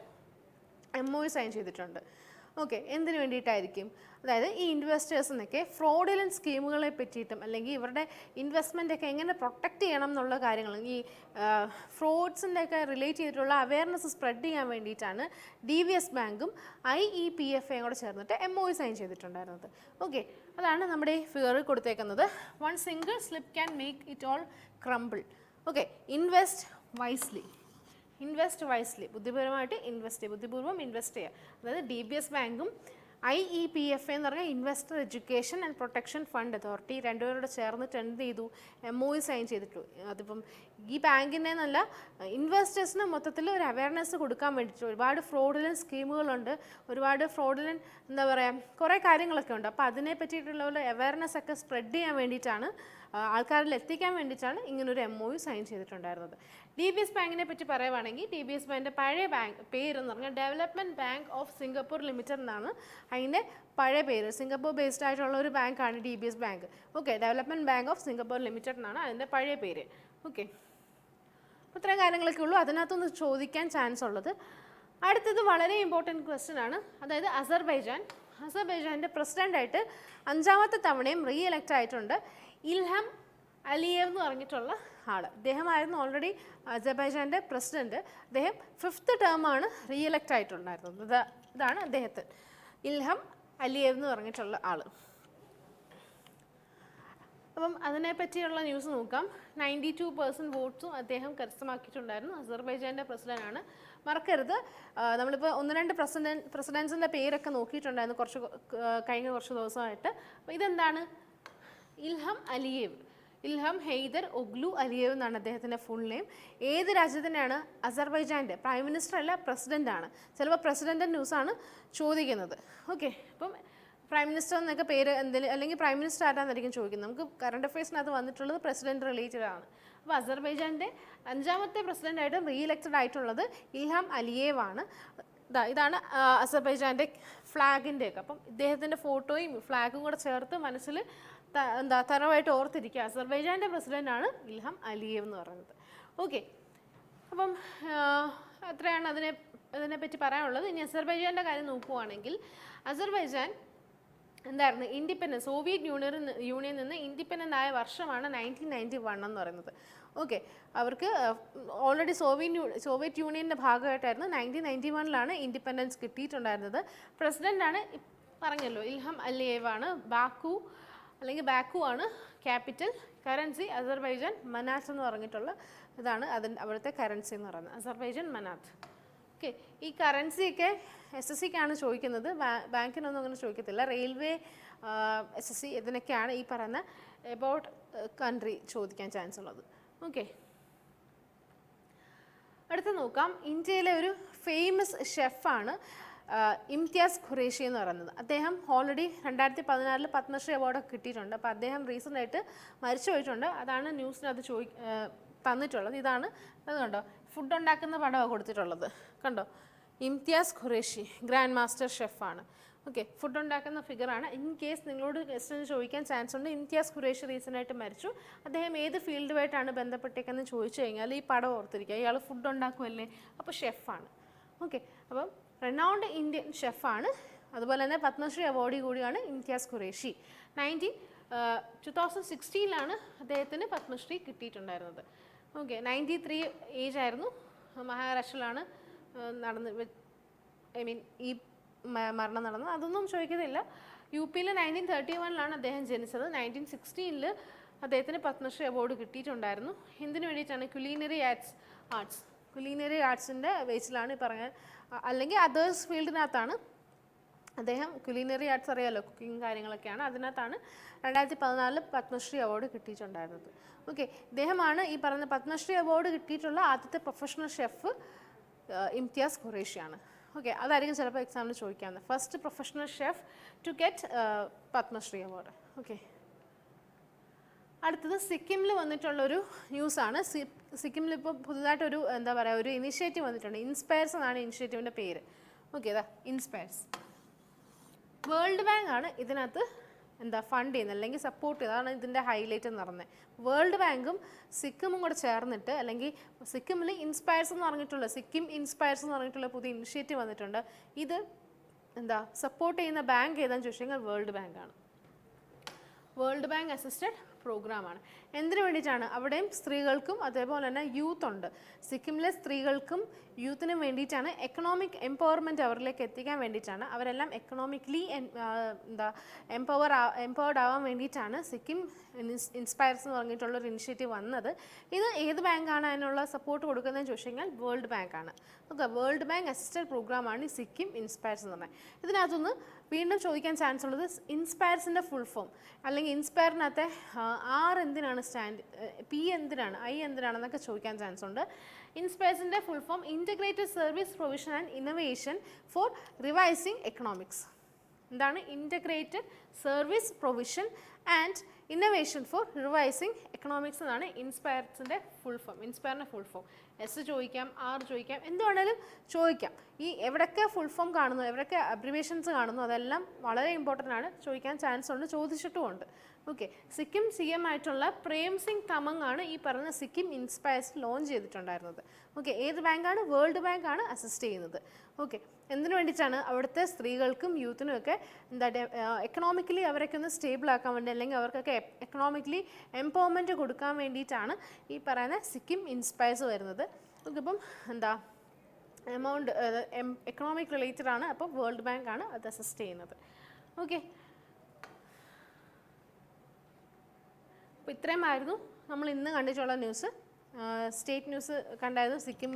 MOU സൈൻ ചെയ്തിട്ടുണ്ട്. ഓക്കെ, എന്തിനു വേണ്ടിയിട്ടായിരിക്കും? അതായത് ഈ ഇൻവെസ്റ്റേഴ്സിനൊക്കെ ഫ്രോഡിലൻ സ്കീമുകളെ പറ്റിയിട്ടും അല്ലെങ്കിൽ ഇവരുടെ ഇൻവെസ്റ്റ്മെൻറ്റൊക്കെ എങ്ങനെ പ്രൊട്ടക്റ്റ് ചെയ്യണം എന്നുള്ള കാര്യങ്ങൾ, ഈ ഫ്രോഡ്സിൻ്റെ ഒക്കെ റിലേറ്റ് ചെയ്തിട്ടുള്ള അവയർനെസ് സ്പ്രെഡ് ചെയ്യാൻ വേണ്ടിയിട്ടാണ് DBS ബാങ്കും IEPFA കൂടെ ചേർന്നിട്ട് MOU സൈൻ ചെയ്തിട്ടുണ്ടായിരുന്നത്. ഓക്കെ, അതാണ് നമ്മുടെ ഈ ഫിഗറിൽ കൊടുത്തേക്കുന്നത്. One single slip can make it all crumble. Okay, invest wisely, ബുദ്ധിപരമായിട്ട് ബുദ്ധിപൂർവ്വം ഇൻവെസ്റ്റ് ചെയ്യുക. അതായത് DBS ബാങ്കും IEPF എന്ന് പറഞ്ഞാൽ investor education and protection fund authority, രണ്ടുപേരോട് ചേർന്നിട്ട് എന്ത് ചെയ്തു, MOU സൈൻ ചെയ്തിട്ടു. അതിപ്പം ഈ ബാങ്കിൻ്റെ എന്നല്ല, ഇൻവെസ്റ്റേഴ്സിന് മൊത്തത്തിൽ ഒരു അവയർനെസ് കൊടുക്കാൻ വേണ്ടിയിട്ട് ഒരുപാട് ഫ്രോഡുലൻറ്റ് സ്കീമുകളുണ്ട്, ഒരുപാട് ഫ്രോഡുലൻറ്റ് എന്താ പറയുക കുറേ കാര്യങ്ങളൊക്കെ ഉണ്ട്. അപ്പോൾ അതിനെ പറ്റിയിട്ടുള്ള ഒരു അവയർനെസ് ഒക്കെ സ്പ്രെഡ് ചെയ്യാൻ വേണ്ടിയിട്ടാണ്, ആൾക്കാരിൽ എത്തിക്കാൻ വേണ്ടിയിട്ടാണ് ഇങ്ങനൊരു MOU സൈൻ ചെയ്തിട്ടുണ്ടായിരുന്നത്. DBS ബാങ്കിനെ പറ്റി പറയുവാണെങ്കിൽ DBS ബാങ്കിൻ്റെ പഴയ ബാങ്ക് പേരെന്ന് പറഞ്ഞാൽ development bank of Singapore limited എന്നാണ് അതിൻ്റെ പഴയ പേര്. സിംഗപ്പൂർ ബേസ്ഡ് ആയിട്ടുള്ള ഒരു ബാങ്കാണ് DBS bank. Okay, development bank of Singapore limited എന്നാണ് അതിൻ്റെ പഴയ പേര്. ഓക്കെ, അപ്പോൾ ഇത്രയും കാര്യങ്ങളൊക്കെ ഉള്ളൂ അതിനകത്തൊന്ന് ചോദിക്കാൻ ചാൻസ് ഉള്ളത്. അടുത്തത് വളരെ ഇമ്പോർട്ടൻറ്റ് ക്വസ്റ്റ്യൻ ആണ്, അതായത് അസർബൈജാൻ്റെ പ്രസിഡൻ്റായിട്ട് 5ാമത്തെ തവണയും റീ എലക്റ്റ് ആയിട്ടുണ്ട് ഇൽഹം അലിയേവ് എന്ന് പറഞ്ഞിട്ടുള്ള ആൾ. അദ്ദേഹമായിരുന്നു ഓൾറെഡി അസർബൈജാൻ്റെ പ്രസിഡൻറ്റ്. അദ്ദേഹം 5th ടേമാണ് റീ എലക്റ്റ് ആയിട്ടുണ്ടായിരുന്നത്. ഇതാണ് അദ്ദേഹത്തിന് ഇൽഹം അലിയേവ് എന്ന് പറഞ്ഞിട്ടുള്ള ആൾ. അപ്പം അതിനെപ്പറ്റിയുള്ള ന്യൂസ് നോക്കാം. 92% വോട്ട്സും അദ്ദേഹം കരസ്ഥമാക്കിയിട്ടുണ്ടായിരുന്നു. അസർബൈജാൻ്റെ പ്രസിഡൻ്റാണ്. മറക്കരുത്, നമ്മളിപ്പോൾ 1-2 പ്രസിഡൻസിൻ്റെ പേരൊക്കെ നോക്കിയിട്ടുണ്ടായിരുന്നു കഴിഞ്ഞ കുറച്ച് ദിവസമായിട്ട്. അപ്പോൾ ഇതെന്താണ്, Ilham Aliyev, Ilham ഹെയ്ദർ Oglu Aliyev എന്നാണ് അദ്ദേഹത്തിൻ്റെ ഫുൾ നെയിം. ഏത് രാജ്യത്തിൻ്റെയാണ്? അസർബൈജാൻ്റെ. പ്രൈം മിനിസ്റ്റർ അല്ല, പ്രസിഡൻ്റാണ്. ചിലപ്പോൾ പ്രസിഡൻ്റ് ന്യൂസാണ് ചോദിക്കുന്നത്. ഓക്കെ, അപ്പം പ്രൈം മിനിസ്റ്റർ എന്നൊക്കെ പേര് എന്തെങ്കിലും അല്ലെങ്കിൽ പ്രൈം മിനിസ്റ്റർ ആരാന്നായിരിക്കും ചോദിക്കുന്നത്. നമുക്ക് കറണ്ട് അഫയേഴ്സിനകത്ത് വന്നിട്ടുള്ളത് പ്രസിഡന്റ് റിലേറ്റഡ് ആണ്. അപ്പോൾ അസർബൈജാൻ്റെ 5ാമത്തെ പ്രസിഡൻ്റായിട്ട് റീ ഇലക്റ്റഡ് ആയിട്ടുള്ളത് ഇൽഹം അലിയേവ് ആണ്. ഇതാണ് അസർബൈജാൻ്റെ ഫ്ലാഗിൻ്റെയൊക്കെ. അപ്പം ഇദ്ദേഹത്തിൻ്റെ ഫോട്ടോയും ഫ്ലാഗും കൂടെ ചേർത്ത് മനസ്സിൽ തറവായിട്ട് ഓർത്തിരിക്കുക. അസർബൈജാൻ്റെ പ്രസിഡൻ്റാണ് ഇൽഹം അലിയേവ് എന്ന് പറയുന്നത്. ഓക്കെ, അപ്പം അത്രയാണ് അതിനെപ്പറ്റി പറയാനുള്ളത്. ഇനി അസർബൈജാൻ്റെ കാര്യം നോക്കുവാണെങ്കിൽ അസർബൈജാൻ എന്തായിരുന്നു, ഇൻഡിപെൻഡൻസ്, സോവിയറ്റ് യൂണിയനിൽ നിന്ന് ഇൻഡിപെൻഡൻ്റ് ആയ വർഷമാണ് 1991 എന്ന് പറയുന്നത്. ഓക്കെ, അവർക്ക് ഓൾറെഡി സോവിയറ്റ് യൂണിയൻ്റെ ഭാഗമായിട്ടായിരുന്നു. 1991 ഇൻഡിപെൻഡൻസ് കിട്ടിയിട്ടുണ്ടായിരുന്നത്. പ്രസിഡൻ്റാണ് പറഞ്ഞല്ലോ ഇൽഹം അലിയേവ് ആണ്. ബാക്കു ആണ് ക്യാപിറ്റൽ. കറൻസി അസർബൈജാൻ മനാത്ത് എന്ന് പറഞ്ഞിട്ടുള്ള ഇതാണ് അവിടുത്തെ കറൻസി എന്ന് പറയുന്നത്, അസർബൈജാൻ മനാത്ത്. ഓക്കെ, ഈ കറൻസിയൊക്കെ SSCക്കാണ് ചോദിക്കുന്നത്, ബാങ്കിനൊന്നും അങ്ങനെ ചോദിക്കത്തില്ല. റെയിൽവേ, SSC ഇതിനൊക്കെയാണ് ഈ പറയുന്ന എബൌട്ട് കൺട്രി ചോദിക്കാൻ ചാൻസ് ഉള്ളത്. ഓക്കെ, അടുത്ത് നോക്കാം. ഇന്ത്യയിലെ ഒരു ഫേമസ് ഷെഫാണ് ഇംതിയാസ് ഖുറേഷി എന്ന് പറയുന്നത്. അദ്ദേഹം ഓൾറെഡി 2014 പത്മശ്രീ അവാർഡൊക്കെ കിട്ടിയിട്ടുണ്ട്. അപ്പോൾ അദ്ദേഹം റീസെൻ്റ് ആയിട്ട് മരിച്ചു പോയിട്ടുണ്ട്. അതാണ് ന്യൂസിനകത്ത് തന്നിട്ടുള്ളത്. ഇതാണ്, അത് കണ്ടോ, ഫുഡ് ഉണ്ടാക്കുന്ന പടമാണ് കൊടുത്തിട്ടുള്ളത്, കണ്ടോ. ഇംതിയാസ് ഖുറേഷി ഗ്രാൻഡ് മാസ്റ്റർ ഷെഫാണ്. ഓക്കെ, ഫുഡ് ഉണ്ടാക്കുന്ന ഫിഗറാണ്. ഇൻ കേസ് നിങ്ങളോട് ക്വസ്റ്റ്യൻ ചോദിക്കാൻ ചാൻസ് ഉണ്ട്. ഇംതിയാസ് ഖുറേഷി റീസെൻ്റായിട്ട് മരിച്ചു. അദ്ദേഹം ഏത് ഫീൽഡുമായിട്ടാണ് ബന്ധപ്പെട്ടേക്കെന്ന് ചോദിച്ചു കഴിഞ്ഞാൽ ഈ പടം ഓർത്തിരിക്കുക. ഇയാൾ ഫുഡ് ഉണ്ടാക്കുമല്ലേ, അപ്പോൾ ഷെഫാണ്. ഓക്കെ, അപ്പം റെനൗണ്ട് ഇന്ത്യൻ ഷെഫാണ്. അതുപോലെ തന്നെ പത്മശ്രീ അവാർഡി കൂടിയാണ് ഇംതിയാസ് ഖുറേഷി. 2016 അദ്ദേഹത്തിന് പത്മശ്രീ കിട്ടിയിട്ടുണ്ടായിരുന്നത്. ഓക്കെ, 93 ഏജ് ആയിരുന്നു. മഹാരാഷ്ട്രയിലാണ് ഈ മരണം നടന്നത്. അതൊന്നും ചോദിക്കുന്നില്ല. UP 1931 അദ്ദേഹം ജനിച്ചത്. 1916 അദ്ദേഹത്തിന് പത്മശ്രീ അവാർഡ് കിട്ടിയിട്ടുണ്ടായിരുന്നു. എന്തിനു വേണ്ടിയിട്ടാണ്? കുലീനറി ആർട്സിൻ്റെ ബേസിലാണ് ഈ പറഞ്ഞ, അല്ലെങ്കിൽ അതേഴ്സ് ഫീൽഡിനകത്താണ് അദ്ദേഹം. കുലീനറി ആർട്സ് അറിയാമല്ലോ, കുക്കിംഗ് കാര്യങ്ങളൊക്കെയാണ്. അതിനകത്താണ് 2014 പത്മശ്രീ അവാർഡ് കിട്ടിയിട്ടുണ്ടായിരുന്നത്. ഓക്കെ, ഇദ്ദേഹമാണ് ഈ പറഞ്ഞ പത്മശ്രീ അവാർഡ് കിട്ടിയിട്ടുള്ള ആദ്യത്തെ പ്രൊഫഷണൽ ഷെഫ് ഇംതിയാസ് ഖുറേഷിയാണ്. ഓക്കെ, അതായിരിക്കും ചിലപ്പോൾ എക്സാമിന് ചോദിക്കാവുന്നത്. First professional chef to get Padma Shri award. Okay, അടുത്തത് സിക്കിമിൽ വന്നിട്ടുള്ളൊരു ന്യൂസാണ്. സിക്കിമിൽ ഇപ്പോൾ പുതുതായിട്ടൊരു എന്താ പറയുക ഒരു ഇനിഷ്യേറ്റീവ് വന്നിട്ടുണ്ട്. ഇൻസ്പയർസ് എന്നാണ് ഇനിഷ്യേറ്റീവിൻ്റെ പേര്. Okay, inspires. വേൾഡ് ബാങ്ക് ആണ് ഇതിനകത്ത് ഫണ്ട് ചെയ്യുന്നത് അല്ലെങ്കിൽ സപ്പോർട്ട് ചെയ്യുന്നത്. അതാണ് ഇതിൻ്റെ ഹൈലൈറ്റ് എന്ന് പറഞ്ഞത്. വേൾഡ് ബാങ്കും സിക്കിമും കൂടെ ചേർന്നിട്ട്, അല്ലെങ്കിൽ സിക്കിമിൽ ഇൻസ്പയർസ് എന്ന് പറഞ്ഞിട്ടുള്ള സിക്കിം ഇൻസ്പയർസ് എന്ന് പറഞ്ഞിട്ടുള്ള പുതിയ ഇനിഷ്യേറ്റീവ് വന്നിട്ടുണ്ട്. ഇത് സപ്പോർട്ട് ചെയ്യുന്ന ബാങ്ക് ഏതാണെന്ന് ചോദിച്ചു കഴിഞ്ഞാൽ വേൾഡ് ബാങ്കാണ്. വേൾഡ് ബാങ്ക് അസിസ്റ്റഡ് പ്രോഗ്രാമാണ്. എന്തിനു വേണ്ടിയിട്ടാണ്? അവിടെയും സ്ത്രീകൾക്കും അതേപോലെ തന്നെ യൂത്ത് ഉണ്ട്. സിക്കിമിലെ സ്ത്രീകൾക്കും യൂത്തിനും വേണ്ടിയിട്ടാണ്, എക്കണോമിക് എംപവർമെൻറ്റ് അവരിലേക്ക് എത്തിക്കാൻ വേണ്ടിയിട്ടാണ്, അവരെല്ലാം എക്കണോമിക്കലി എംപവേർഡ് ആവാൻ വേണ്ടിയിട്ടാണ് സിക്കിം ഇൻസ്പയർസ് എന്ന് പറഞ്ഞിട്ടുള്ളൊരു ഇനിഷ്യേറ്റീവ് വന്നത്. ഇത് ഏത് ബാങ്കാണ് അതിനുള്ള സപ്പോർട്ട് കൊടുക്കുന്നതെന്ന് ചോദിച്ചു കഴിഞ്ഞാൽ വേൾഡ് ബാങ്കാണ്. ഓക്കെ, വേൾഡ് ബാങ്ക് അസിസ്റ്റഡ് പ്രോഗ്രാമാണ് ഈ സിക്കിം ഇൻസ്പയർസ് എന്ന് പറഞ്ഞത്. ഇതിനകത്തുനിന്ന് വീണ്ടും ചോദിക്കാൻ ചാൻസ് ഉള്ളത് ഇൻസ്പയർസിൻ്റെ ഫുൾ ഫോം, അല്ലെങ്കിൽ ഇൻസ്പയറിനകത്തെ ആർ എന്തിനാണ് സ്റ്റാൻഡ്, പി എന്തിനാണ്, ഐ എന്തിനാണെന്നൊക്കെ ചോദിക്കാൻ ചാൻസ് ഉണ്ട്. ഇൻസ്പയർസിൻ്റെ full form integrated service provision and innovation for revising economics. എന്താണ് integrated service provision and innovation for revising economics എന്നാണ് ഇൻസ്പയർസിൻ്റെ ഫുൾ ഫോം. ഇൻസ്പയറിൻ്റെ ഫുൾ ഫോം എസ് ചോദിക്കാം, ആർ ചോദിക്കാം, എന്ത് വേണേലും ചോദിക്കാം. ഈ എവിടെയൊക്കെ ഫുൾ ഫോം കാണുന്നു, എവിടെയൊക്കെ അബ്രിവേഷൻസ് കാണുന്നു, അതെല്ലാം വളരെ ഇമ്പോർട്ടൻ്റ് ആണ്, ചോദിക്കാൻ ചാൻസ് ഉണ്ട്, ചോദിച്ചിട്ടുമുണ്ട്. ഓക്കെ, സിക്കിം CM ആയിട്ടുള്ള പ്രേം സിംഗ് തമങ് ആണ് ഈ പറഞ്ഞ സിക്കിം ഇൻസ്പയർസ് ലോഞ്ച് ചെയ്തിട്ടുണ്ടായിരുന്നത്. ഓക്കെ, ഏത് ബാങ്കാണ്? വേൾഡ് ബാങ്കാണ് അസിസ്റ്റ് ചെയ്യുന്നത്. ഓക്കെ, എന്തിനു വേണ്ടിയിട്ടാണ്? അവിടുത്തെ സ്ത്രീകൾക്കും യൂത്തിനും ഒക്കെ എക്കണോമിക്കലി അവരൊക്കെ ഒന്ന് സ്റ്റേബിൾ ആക്കാൻ വേണ്ടി, അല്ലെങ്കിൽ അവർക്കൊക്കെ എക്കണോമിക്കലി എംപവർമെൻറ്റ് കൊടുക്കാൻ വേണ്ടിയിട്ടാണ് ഈ പറയുന്ന സിക്കിം ഇൻസ്പയർസ് വരുന്നത്. ഓക്കെ, അപ്പം എമൗണ്ട് എക്കണോമിക് റിലേറ്റഡ് ആണ്, അപ്പോൾ വേൾഡ് ബാങ്ക് ആണ് അത് അസിസ്റ്റ് ചെയ്യുന്നത്. ഓക്കെ, അപ്പോൾ ഇത്രയുമായിരുന്നു നമ്മൾ ഇന്ന് കണ്ടിട്ടുള്ള ന്യൂസ്. സ്റ്റേറ്റ് ന്യൂസ് കണ്ടായിരുന്നു, സിക്കിം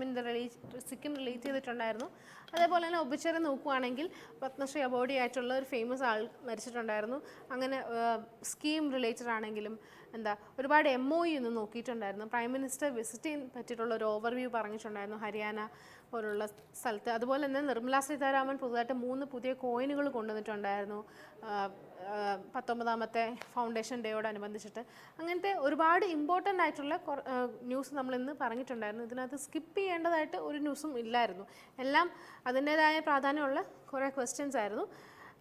റിലേറ്റ് ചെയ്തിട്ടുണ്ടായിരുന്നു. അതേപോലെ തന്നെ ഒബിച്ചറി നോക്കുവാണെങ്കിൽ പത്മശ്രീ അവാർഡി ആയിട്ടുള്ള ഒരു ഫേമസ് ആൾ മരിച്ചിട്ടുണ്ടായിരുന്നു. അങ്ങനെ സ്കീം റിലേറ്റഡ് ആണെങ്കിലും ഒരുപാട് MOU ഇന്ന് നോക്കിയിട്ടുണ്ടായിരുന്നു. പ്രൈം മിനിസ്റ്റർ വിസിറ്റ് ചെയ്യാൻ പറ്റിയിട്ടുള്ള ഒരു ഓവർവ്യൂ പറഞ്ഞിട്ടുണ്ടായിരുന്നു ഹരിയാന പോലുള്ള സ്ഥലത്ത്. അതുപോലെ തന്നെ നിർമ്മല സീതാരാമൻ പുതുതായിട്ട് 3 പുതിയ കോയിനുകൾ കൊണ്ടുവന്നിട്ടുണ്ടായിരുന്നു 19ാമത്തെ ഫൗണ്ടേഷൻ ഡേയോടനുബന്ധിച്ചിട്ട്. അങ്ങനത്തെ ഒരുപാട് ഇമ്പോർട്ടൻ്റ് ആയിട്ടുള്ള ന്യൂസ് നമ്മളിന്ന് പറഞ്ഞിട്ടുണ്ടായിരുന്നു. ഇതിനകത്ത് സ്കിപ്പ് ചെയ്യേണ്ടതായിട്ട് ഒരു ന്യൂസും ഇല്ലായിരുന്നു. എല്ലാം അതിൻ്റേതായ പ്രാധാന്യമുള്ള കുറേ ക്വസ്റ്റ്യൻസ് ആയിരുന്നു.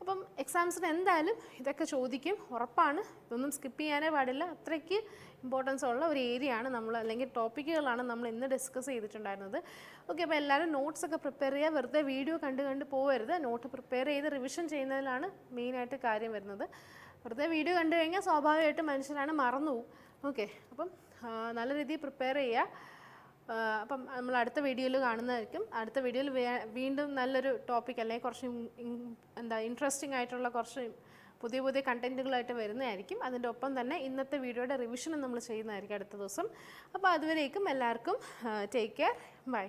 അപ്പം എക്സാംസിന് എന്തായാലും ഇതൊക്കെ ചോദിക്കും, ഉറപ്പാണ്. ഇതൊന്നും സ്കിപ്പ് ചെയ്യാനേ പാടില്ല. അത്രയ്ക്ക് ഇമ്പോർട്ടൻസ് ഉള്ള ഒരു ഏരിയ ആണ് നമ്മൾ, അല്ലെങ്കിൽ ടോപ്പിക്കുകളാണ് നമ്മൾ ഇന്ന് ഡിസ്കസ് ചെയ്തിട്ടുണ്ടായിരുന്നത്. ഓക്കെ, അപ്പോൾ എല്ലാവരും നോട്ട്സൊക്കെ പ്രിപ്പയർ ചെയ്യുക. വെറുതെ വീഡിയോ കണ്ട് പോകരുത്. നോട്ട് പ്രിപ്പയർ ചെയ്ത് റിവിഷൻ ചെയ്യുന്നതിലാണ് മെയിനായിട്ട് കാര്യം വരുന്നത്. വെറുതെ വീഡിയോ കണ്ടു കഴിഞ്ഞാൽ സ്വാഭാവികമായിട്ടും മനുഷ്യരാണ് മറന്നു പോകും. ഓക്കെ, അപ്പം നല്ല രീതിയിൽ പ്രിപ്പയർ ചെയ്യുക. അപ്പം നമ്മൾ അടുത്ത വീഡിയോയിൽ കാണുന്നതായിരിക്കും. അടുത്ത വീഡിയോയിൽ വീണ്ടും നല്ലൊരു ടോപ്പിക്, അല്ലെങ്കിൽ കുറച്ച് ഇൻട്രസ്റ്റിംഗ് ആയിട്ടുള്ള കുറച്ച് പുതിയ കണ്ടൻറ്റുകളായിട്ട് വരുന്നതായിരിക്കും. അതിൻ്റെ ഒപ്പം തന്നെ ഇന്നത്തെ വീഡിയോയുടെ റിവിഷനും നമ്മൾ ചെയ്യുന്നതായിരിക്കും അടുത്ത ദിവസം. അപ്പോൾ അതുവരേക്കും എല്ലാവർക്കും ടേക്ക് കെയർ, ബൈ.